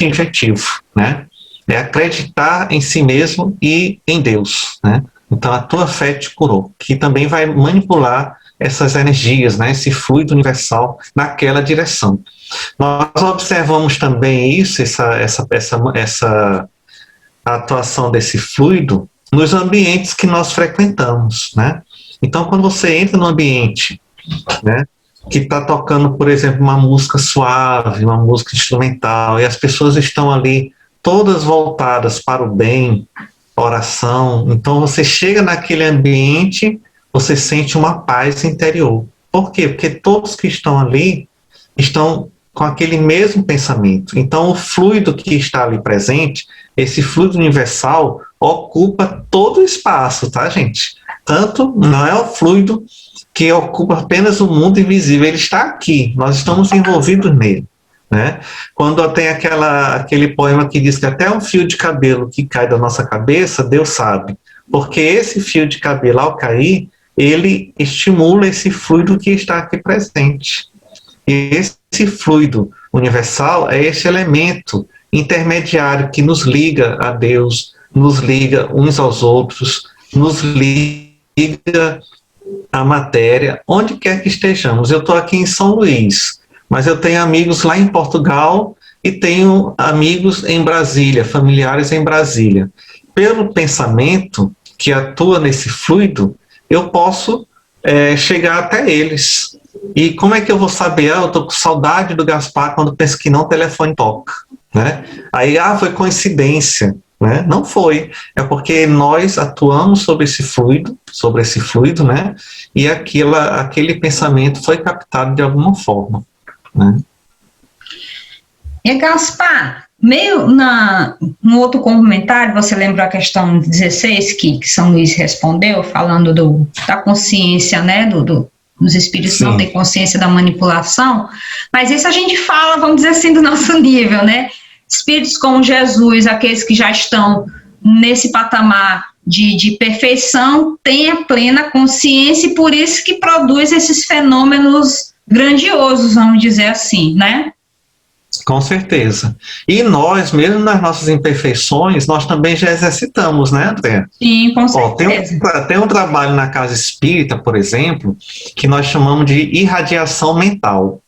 Objetivo, né? É acreditar em si mesmo e em Deus, né? Então a tua fé te curou, que também vai manipular essas energias, né? Esse fluido universal naquela direção. Nós observamos também isso, essa atuação desse fluido nos ambientes que nós frequentamos, né? Então, quando você entra no ambiente, né, que está tocando, por exemplo, uma música suave, uma música instrumental, e as pessoas estão ali todas voltadas para o bem, oração, então você chega naquele ambiente, você sente uma paz interior. Por quê? Porque todos que estão ali estão com aquele mesmo pensamento. Então, o fluido que está ali presente, esse fluido universal, ocupa todo o espaço, tá, gente? Tanto não é o fluido que ocupa apenas o mundo invisível, ele está aqui, nós estamos envolvidos nele, né? Quando tem aquele poema que diz que até um fio de cabelo que cai da nossa cabeça, Deus sabe, porque esse fio de cabelo, ao cair, ele estimula esse fluido que está aqui presente. E esse fluido universal é esse elemento intermediário que nos liga a Deus, nos liga uns aos outros, nos liga à matéria, onde quer que estejamos. Eu estou aqui em São Luís, mas eu tenho amigos lá em Portugal e tenho amigos em Brasília, familiares em Brasília. Pelo pensamento que atua nesse fluido, eu posso chegar até eles. E como é que eu vou saber? Eu estou com saudade do Gaspar quando penso que não, o telefone toca, né? Aí, foi coincidência, né? Não foi. É porque nós atuamos sobre esse fluido, né? E aquele pensamento foi captado de alguma forma, né? E Gaspar, no outro comentário, você lembrou a questão 16 que São Luís respondeu, falando da consciência, né, dos espíritos. Sim. Não têm consciência da manipulação, mas isso a gente fala, vamos dizer assim, do nosso nível, né? Espíritos como Jesus, aqueles que já estão nesse patamar de perfeição, têm a plena consciência, e por isso que produz esses fenômenos grandiosos, vamos dizer assim, né? Com certeza. E nós, mesmo nas nossas imperfeições, nós também já exercitamos, né, André? Sim, com certeza. Tem um trabalho na Casa Espírita, por exemplo, que nós chamamos de irradiação mental.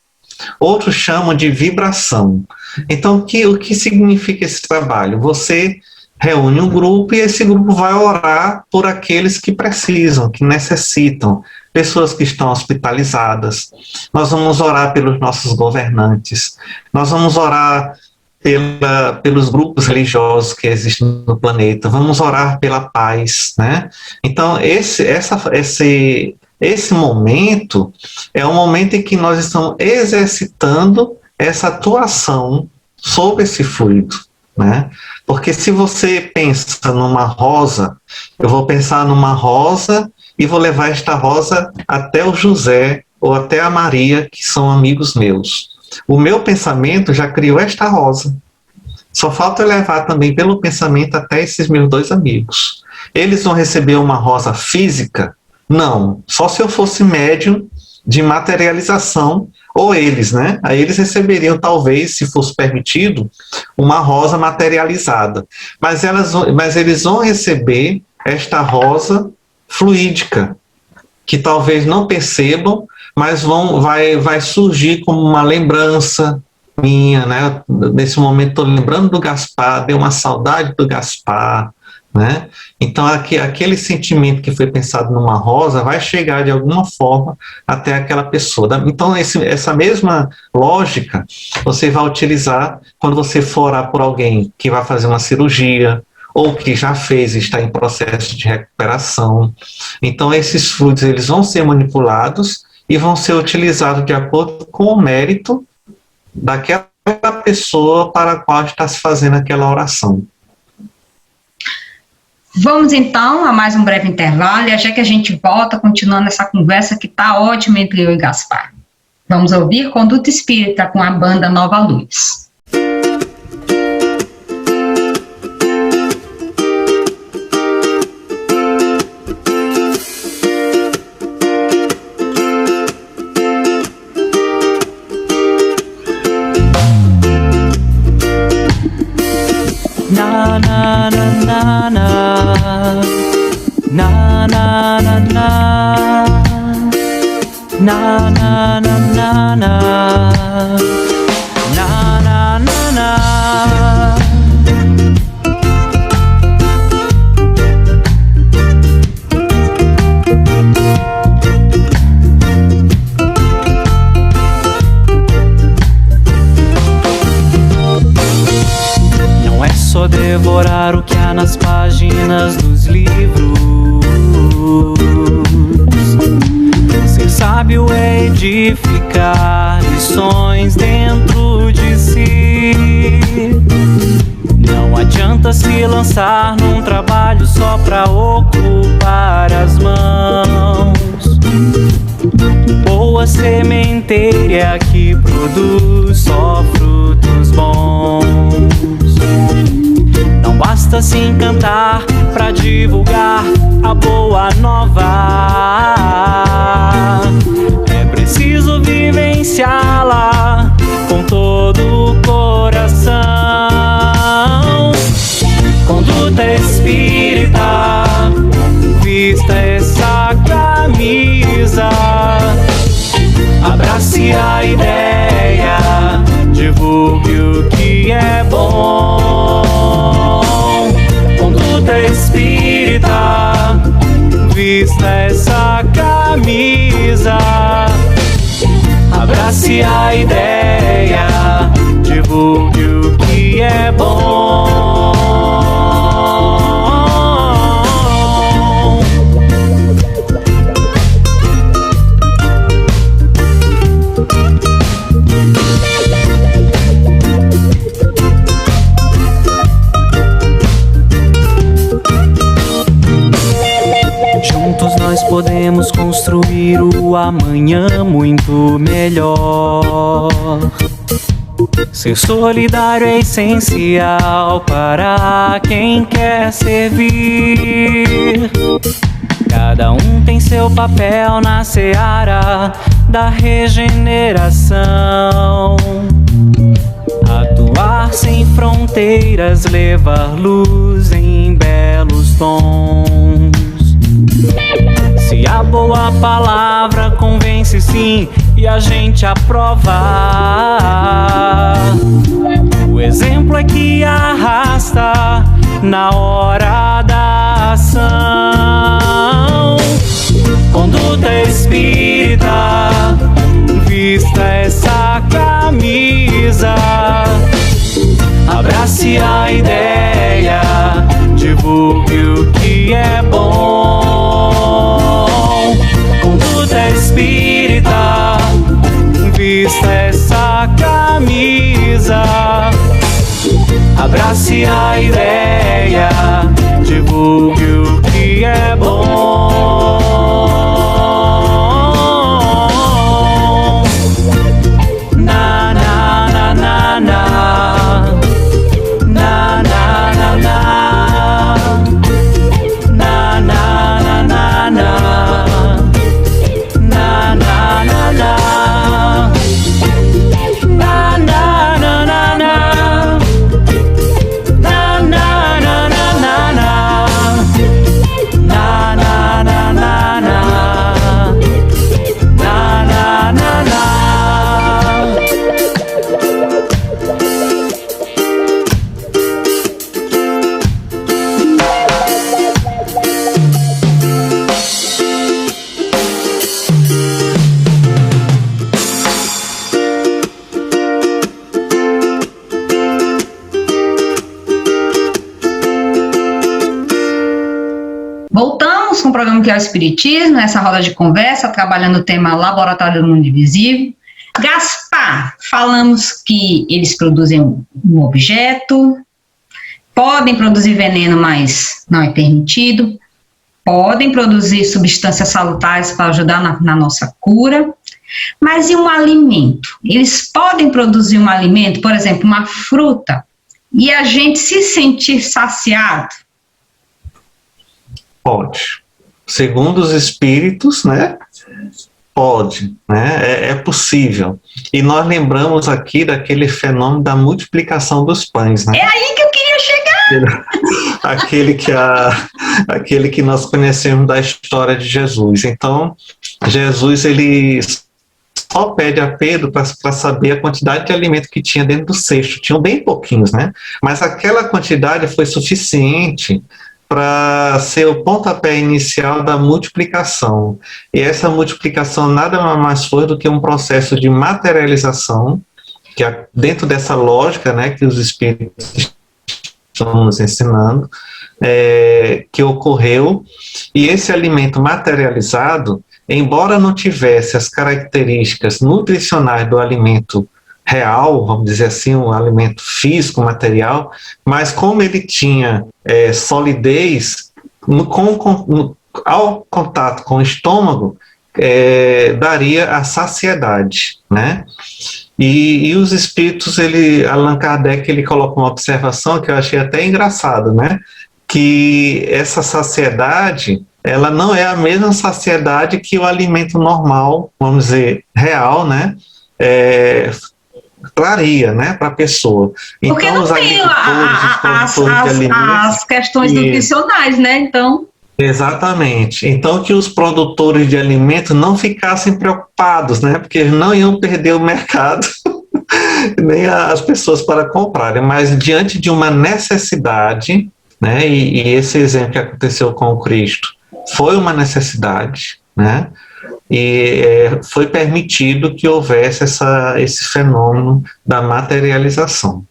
Outros chamam de vibração. Então, o que significa esse trabalho? Você reúne um grupo e esse grupo vai orar por aqueles que precisam, que necessitam, pessoas que estão hospitalizadas. Nós vamos orar pelos nossos governantes, nós vamos orar pelos grupos religiosos que existem no planeta, vamos orar pela paz, né? Então, esse momento é um momento em que nós estamos exercitando essa atuação sobre esse fluido, né? Porque se você pensa numa rosa, eu vou pensar numa rosa e vou levar esta rosa até o José ou até a Maria, que são amigos meus. O meu pensamento já criou esta rosa. Só falta levar também pelo pensamento até esses meus 2 amigos. Eles vão receber uma rosa física? Não, só se eu fosse médium de materialização, ou eles, né? Aí eles receberiam, talvez, se fosse permitido, uma rosa materializada. Mas eles vão receber esta rosa fluídica, que talvez não percebam, mas vai surgir como uma lembrança minha, né? Nesse momento estou lembrando do Gaspar, deu uma saudade do Gaspar, né? Então aquele sentimento que foi pensado numa rosa vai chegar de alguma forma até aquela pessoa. Então essa mesma lógica você vai utilizar quando você for orar por alguém que vai fazer uma cirurgia, ou que já fez e está em processo de recuperação. Então esses fluidos eles vão ser manipulados e vão ser utilizados de acordo com o mérito daquela pessoa para a qual está se fazendo aquela oração. Vamos então a mais um breve intervalo, e já que a gente volta continuando essa conversa que está ótima entre eu e Gaspar. Vamos ouvir Conduta Espírita com a banda Nova Luz. Na na na na na na na na na na na na na na na na. Não é só devorar o que há nas páginas dos livros. Ser sábio é edificar lições dentro de si. Não adianta se lançar num trabalho só pra ocupar as mãos. Boa sementeira que produz só frutos bons. Não basta se encantar pra divulgar a boa nova. É preciso vivenciá-la com todo o coração. Conduta espírita, vista essa camisa, abrace a ideia, divulgue o que é bom. Conduta espírita, vista essa camisa, abrace a ideia, divulgue o que é bom. Juntos nós podemos construir o amanhã muito melhor. Ser solidário é essencial para quem quer servir. Cada um tem seu papel na seara da regeneração. Atuar sem fronteiras, levar luz em belos tons. Se a boa palavra convence sim e a gente aprova, o exemplo é que arrasta na hora da ação. Conduta espírita, vista essa camisa, abrace a ideia, divulgue o que é bom. Conduta espírita, vista essa camisa, abrace a ideia, divulgue o que é bom. Na na na na na Voltamos com o programa que é o Espiritismo, nessa roda de conversa, trabalhando o tema Laboratório do Mundo Invisível. Gaspar, falamos que eles produzem um objeto, podem produzir veneno, mas não é permitido, podem produzir substâncias salutares para ajudar na nossa cura, mas e um alimento? Eles podem produzir um alimento, por exemplo, uma fruta, e a gente se sentir saciado? Pode. Segundo os espíritos, né? Pode, né? É possível. E nós lembramos aqui daquele fenômeno da multiplicação dos pães, né? É aí que eu queria chegar! Aquele que nós conhecemos da história de Jesus. Então, Jesus, ele só pede a Pedro para saber a quantidade de alimento que tinha dentro do cesto. Tinham bem pouquinhos, né? Mas aquela quantidade foi suficiente para ser o pontapé inicial da multiplicação. E essa multiplicação nada mais foi do que um processo de materialização, que é dentro dessa lógica, né, que os espíritos estão nos ensinando, que ocorreu, e esse alimento materializado, embora não tivesse as características nutricionais do alimento real, vamos dizer assim, um alimento físico, material, mas como ele tinha solidez, ao contato com o estômago, daria a saciedade, né? E os espíritos, Allan Kardec, ele colocou uma observação que eu achei até engraçado, né? Que essa saciedade, ela não é a mesma saciedade que o alimento normal, vamos dizer, real, né? Traria, né, para a pessoa. Então, porque não tem as questões nutricionais, né? Então. Exatamente. Então, que os produtores de alimento não ficassem preocupados, né? Porque eles não iam perder o mercado, nem as pessoas para comprarem, mas diante de uma necessidade, né? E esse exemplo que aconteceu com o Cristo foi uma necessidade, né? E foi permitido que houvesse esse fenômeno da materialização.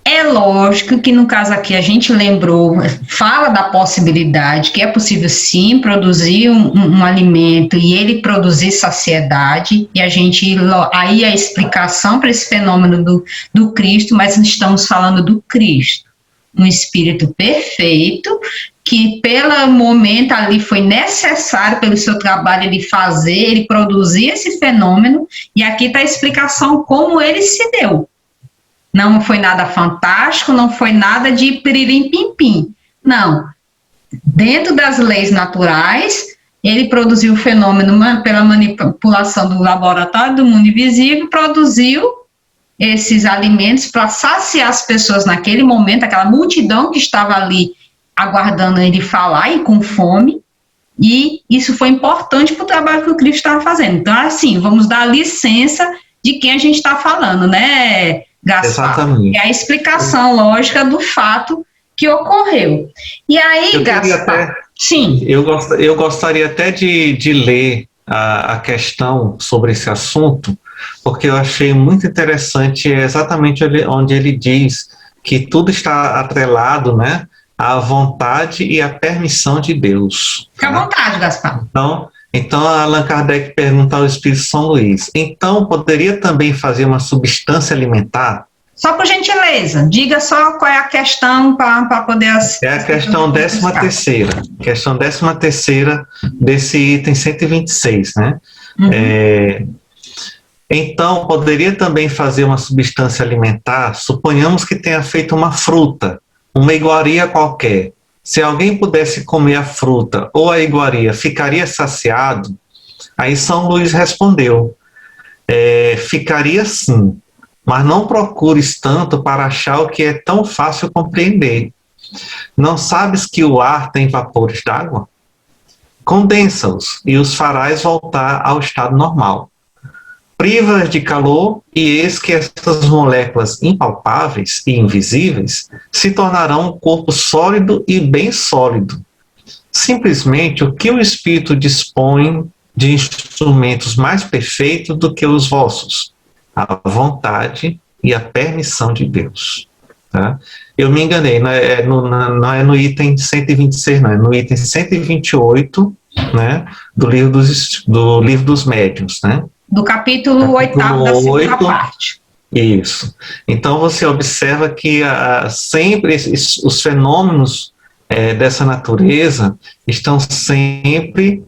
É lógico que no caso aqui a gente lembrou, fala da possibilidade que é possível sim produzir um alimento e ele produzir saciedade, e aí a explicação para esse fenômeno do Cristo, mas estamos falando do Cristo, um espírito perfeito, que pelo momento ali foi necessário pelo seu trabalho ele produzir esse fenômeno, e aqui está a explicação como ele se deu. Não foi nada fantástico, não foi nada de piririm-pim-pim. Não. Dentro das leis naturais, ele produziu o fenômeno pela manipulação do laboratório do mundo invisível, produziu esses alimentos para saciar as pessoas naquele momento, aquela multidão que estava ali aguardando ele falar e com fome, e isso foi importante para o trabalho que o Cristo estava fazendo. Então, assim, vamos dar licença de quem a gente está falando, né, Gaspar? Exatamente. É a explicação lógica do fato que ocorreu. E aí, Gaspar, sim. Eu gostaria até de ler a questão sobre esse assunto, porque eu achei muito interessante exatamente onde ele diz que tudo está atrelado, né, à vontade e à permissão de Deus. Fica à vontade, Gaspar. Então Allan Kardec pergunta ao Espírito São Luís, então poderia também fazer uma substância alimentar? Só por gentileza, diga só qual é a questão para poder... É a questão 13ª, questão 13ª desse item 126, né? Uhum. Então, poderia também fazer uma substância alimentar, suponhamos que tenha feito uma fruta, uma iguaria qualquer. Se alguém pudesse comer a fruta ou a iguaria, ficaria saciado? Aí São Luís respondeu, ficaria sim, mas não procures tanto para achar o que é tão fácil compreender. Não sabes que o ar tem vapores d'água? Condensa-os e os farás voltar ao estado normal. Priva-as de calor e eis que essas moléculas impalpáveis e invisíveis se tornarão um corpo sólido e bem sólido. Simplesmente o que o Espírito dispõe de instrumentos mais perfeitos do que os vossos, a vontade e a permissão de Deus. Tá? Eu me enganei, não é no item 126, não, é no item 128, né, do livro dos médiuns, né? Do capítulo 8º da segunda 8, parte. Isso. Então você observa que sempre os fenômenos dessa natureza estão sempre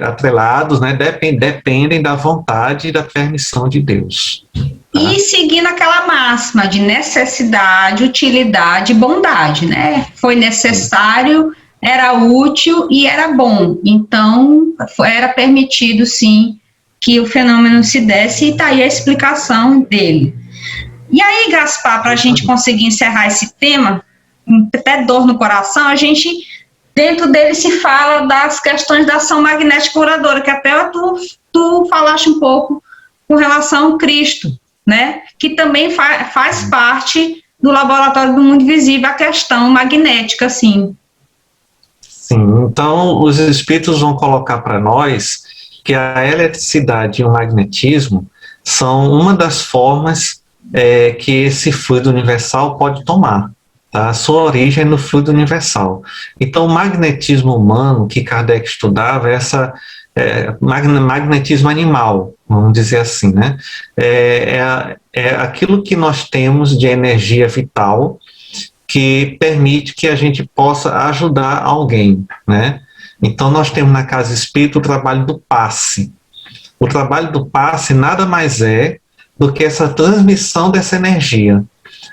atrelados, né, dependem da vontade e da permissão de Deus. Tá? E seguindo aquela máxima de necessidade, utilidade e bondade, né? Foi necessário, era útil e era bom. Então, era permitido, sim, que o fenômeno se desse, e está aí a explicação dele. E aí, Gaspar, para a gente conseguir encerrar esse tema, até dor no coração, a gente, dentro dele se fala das questões da ação magnética curadora, que até tu falaste um pouco com relação ao Cristo, né? Que também faz parte do laboratório do mundo invisível, a questão magnética, assim. Sim, então os espíritos vão colocar para nós que a eletricidade e o magnetismo são uma das formas que esse fluido universal pode tomar. Tá? A sua origem é no fluido universal. Então o magnetismo humano que Kardec estudava é magnetismo animal, vamos dizer assim, né? É aquilo que nós temos de energia vital que permite que a gente possa ajudar alguém, né? Então nós temos na Casa Espírita o trabalho do passe. O trabalho do passe nada mais é do que essa transmissão dessa energia.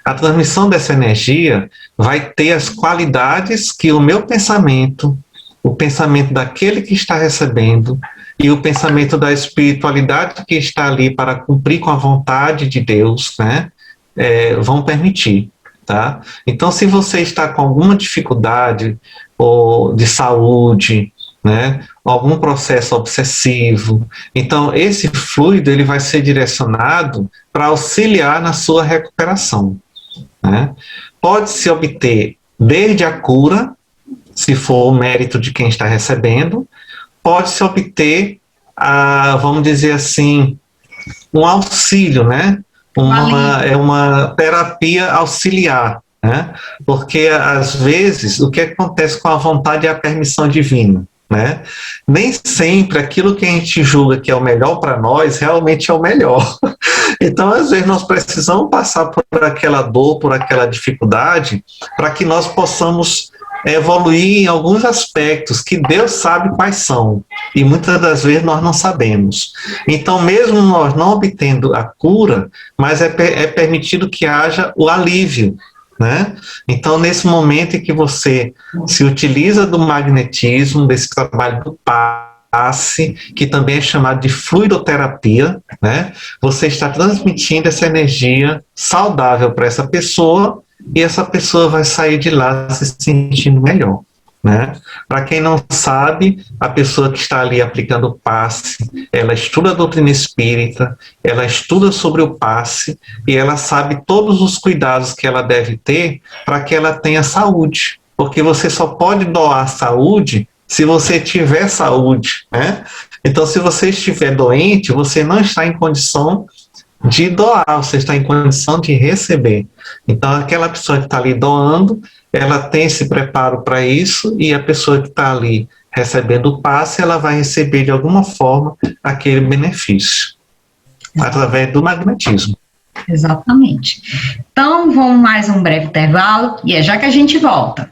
A transmissão dessa energia vai ter as qualidades que o meu pensamento, o pensamento daquele que está recebendo e o pensamento da espiritualidade que está ali para cumprir com a vontade de Deus, né, vão permitir. Tá? Então, se você está com alguma dificuldade ou de saúde, né, algum processo obsessivo, então esse fluido ele vai ser direcionado para auxiliar na sua recuperação. Né? Pode-se obter desde a cura, se for o mérito de quem está recebendo, pode-se obter, vamos dizer assim, um auxílio, né? Uma terapia auxiliar, né? Porque às vezes o que acontece com a vontade é a permissão divina, né? Nem sempre aquilo que a gente julga que é o melhor para nós realmente é o melhor. Então às vezes nós precisamos passar por aquela dor, por aquela dificuldade, para que nós possamos evoluir em alguns aspectos que Deus sabe quais são, e muitas das vezes nós não sabemos. Então, mesmo nós não obtendo a cura, mas é permitido que haja o alívio, né? Então, nesse momento em que você se utiliza do magnetismo, desse trabalho do passe, que também é chamado de fluidoterapia, né? Você está transmitindo essa energia saudável para essa pessoa, e essa pessoa vai sair de lá se sentindo melhor, né? Para quem não sabe, a pessoa que está ali aplicando o passe, ela estuda a doutrina espírita, ela estuda sobre o passe e ela sabe todos os cuidados que ela deve ter para que ela tenha saúde, porque você só pode doar saúde se você tiver saúde, né? Então, se você estiver doente, você não está em condição de doar, você está em condição de receber. Então, aquela pessoa que está ali doando, ela tem esse preparo para isso, e a pessoa que está ali recebendo o passe, ela vai receber de alguma forma aquele benefício, através do magnetismo. Exatamente. Então, vamos mais um breve intervalo, e é já que a gente volta.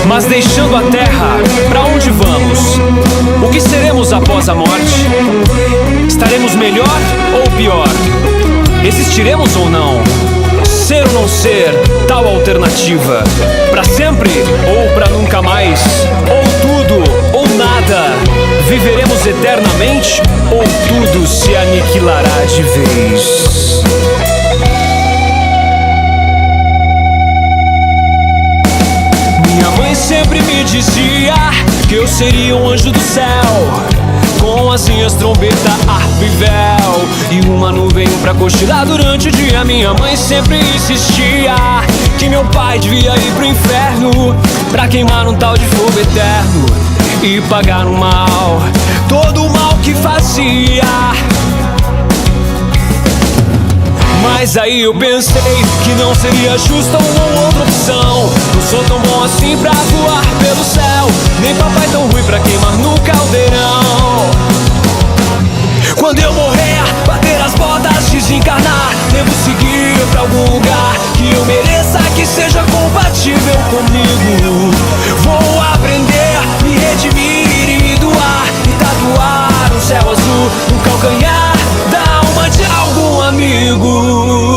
Mas deixando a terra, para onde vamos? O que seremos após a morte? Estaremos melhor ou pior? Existiremos ou não? Ser ou não ser, tal alternativa? Para sempre ou para nunca mais? Ou tudo ou nada? Viveremos eternamente ou tudo se aniquilará de vez? Minha mãe sempre me dizia que eu seria um anjo do céu, com asinhas, trombeta, harpa e véu e uma nuvem pra cochilar durante o dia. Minha mãe sempre insistia que meu pai devia ir pro inferno pra queimar um tal de fogo eterno e pagar o mal, todo o mal que fazia. Mas aí eu pensei que não seria justa uma ou outra opção. Não sou tão bom assim pra voar pelo céu, nem papai tão ruim pra queimar no caldeirão. Quando eu morrer, bater as botas, desencarnar, devo seguir pra algum lugar que eu mereça, que seja compatível comigo. Vou aprender, me redimir e me doar, e tatuar um céu azul no calcanhar da alma de algum amigo.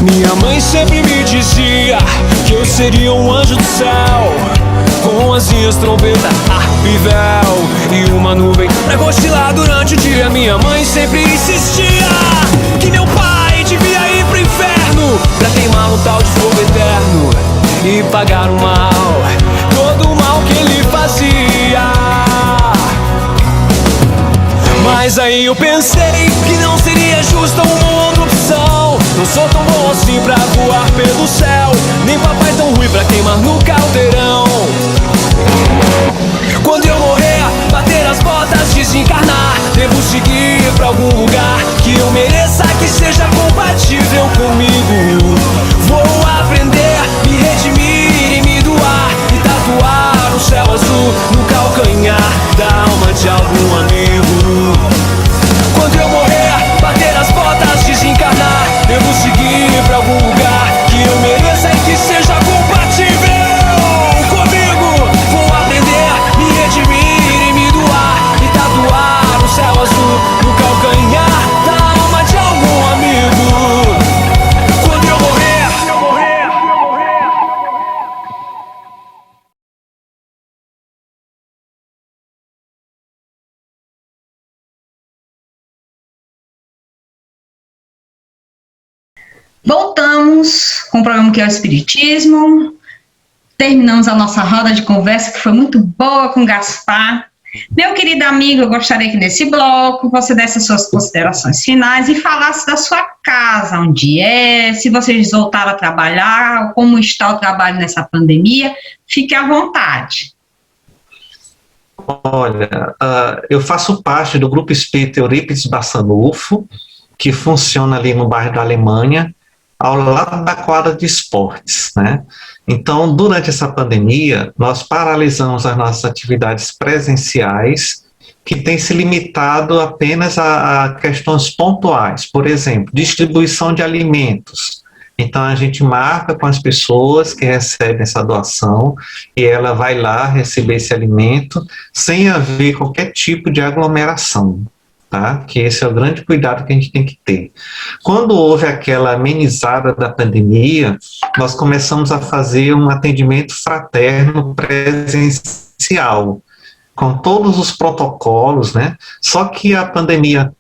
Minha mãe sempre me dizia que eu seria um anjo do céu, com asinhas, trombeta, harpa e véu e uma nuvem pra cochilar durante o dia. Minha mãe sempre insistia que meu pai devia ir pro inferno pra queimar um tal de fogo eterno e pagar o mal, todo o mal que ele fazia. Mas aí eu pensei que não seria justa uma outra opção. Não sou tão bom assim pra voar pelo céu, nem papai tão ruim pra queimar no caldeirão. Quando eu morrer, bater as botas, desencarnar, devo seguir pra algum lugar que eu mereça, que seja compatível comigo. Vou aprender, me redimir e me doar, e tatuar um céu azul no calcanhar da alma de algum amigo. Quando eu morrer, bater as botas, desencarnar, devo seguir pra algum lugar que eu mereça e que seja compatível comigo. Vou aprender, me redimir e me doar, e tatuar um céu azul no calcanhar da alma de algum amigo. Quando eu morrer. Voltamos com o programa que é o Espiritismo. Terminamos a nossa roda de conversa, que foi muito boa com o Gaspar. Meu querido amigo, eu gostaria que nesse bloco você desse as suas considerações finais e falasse da sua casa, onde é, se vocês voltaram a trabalhar, como está o trabalho nessa pandemia. Fique à vontade. Olha, eu faço parte do Grupo Espírita Eurípides Bassanufo, que funciona ali no bairro da Alemanha, ao lado da quadra de esportes, né? Então, durante essa pandemia, nós paralisamos as nossas atividades presenciais, que têm se limitado apenas a questões pontuais, por exemplo, distribuição de alimentos. Então, a gente marca com as pessoas que recebem essa doação e ela vai lá receber esse alimento sem haver qualquer tipo de aglomeração. Tá? Que esse é o grande cuidado que a gente tem que ter. Quando houve aquela amenizada da pandemia, nós começamos a fazer um atendimento fraterno presencial, com todos os protocolos, né? Só que a pandemia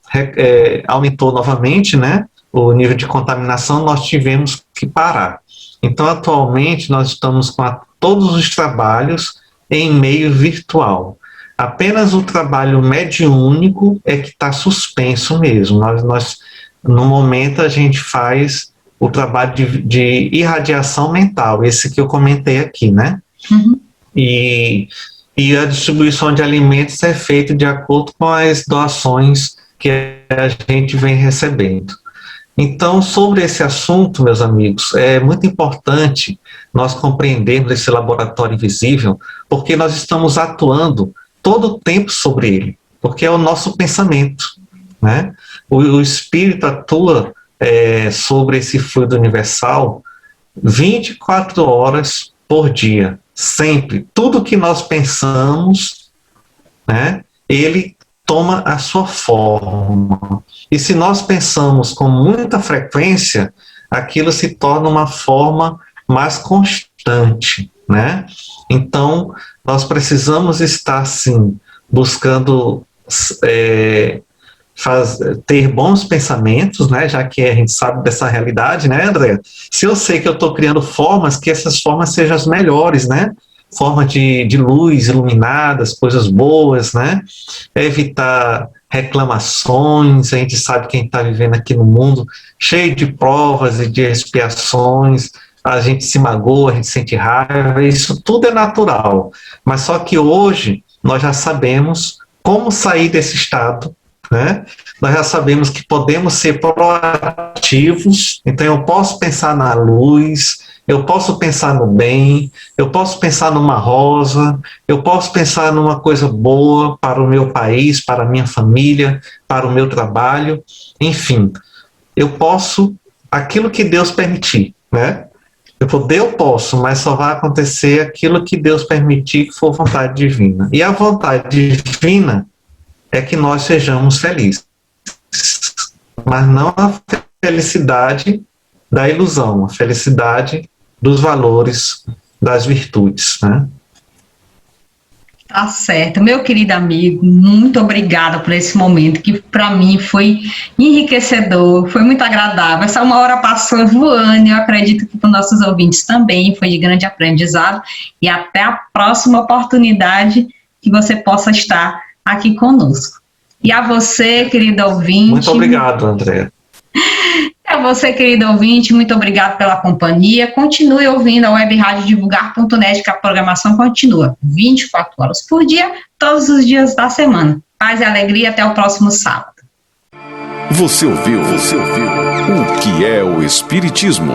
aumentou novamente, né? O nível de contaminação, nós tivemos que parar. Então, atualmente, nós estamos com todos os trabalhos em meio virtual. Apenas o trabalho mediúnico é que está suspenso mesmo. Nós, no momento, a gente faz o trabalho de irradiação mental, esse que eu comentei aqui, né? Uhum. E a distribuição de alimentos é feita de acordo com as doações que a gente vem recebendo. Então, sobre esse assunto, meus amigos, é muito importante nós compreendermos esse laboratório invisível, porque nós estamos atuando todo o tempo sobre ele, porque é o nosso pensamento, né? O espírito atua sobre esse fluido universal 24 horas por dia, sempre. Tudo que nós pensamos, né, ele toma a sua forma. E se nós pensamos com muita frequência, aquilo se torna uma forma mais constante, né? Então, nós precisamos estar, sim, buscando ter bons pensamentos, né, já que a gente sabe dessa realidade, né, André? Se eu sei que eu estou criando formas, que essas formas sejam as melhores, né? Forma de luz iluminadas, coisas boas, né? Evitar reclamações. A gente sabe que a gente está vivendo aqui no mundo cheio de provas e de expiações, a gente se magoa, a gente sente raiva, isso tudo é natural. Mas só que hoje nós já sabemos como sair desse estado, né? Nós já sabemos que podemos ser proativos, então eu posso pensar na luz, eu posso pensar no bem, eu posso pensar numa rosa, eu posso pensar numa coisa boa para o meu país, para a minha família, para o meu trabalho, enfim, eu posso aquilo que Deus permitir, né? Eu posso, mas só vai acontecer aquilo que Deus permitir, que for vontade divina. E a vontade divina é que nós sejamos felizes, mas não a felicidade da ilusão, a felicidade dos valores, das virtudes, né? Tá certo. Meu querido amigo, muito obrigada por esse momento, que para mim foi enriquecedor, foi muito agradável. Essa uma hora passou voando, eu acredito que para os nossos ouvintes também foi de grande aprendizado, e até a próxima oportunidade que você possa estar aqui conosco. E a você, querido ouvinte... Muito obrigado, André. A você, querido ouvinte, muito obrigado pela companhia. Continue ouvindo a Web Rádio Divulgar.net, que a programação continua 24 horas por dia, todos os dias da semana. Paz e alegria, até o próximo sábado. Você ouviu o que é o Espiritismo?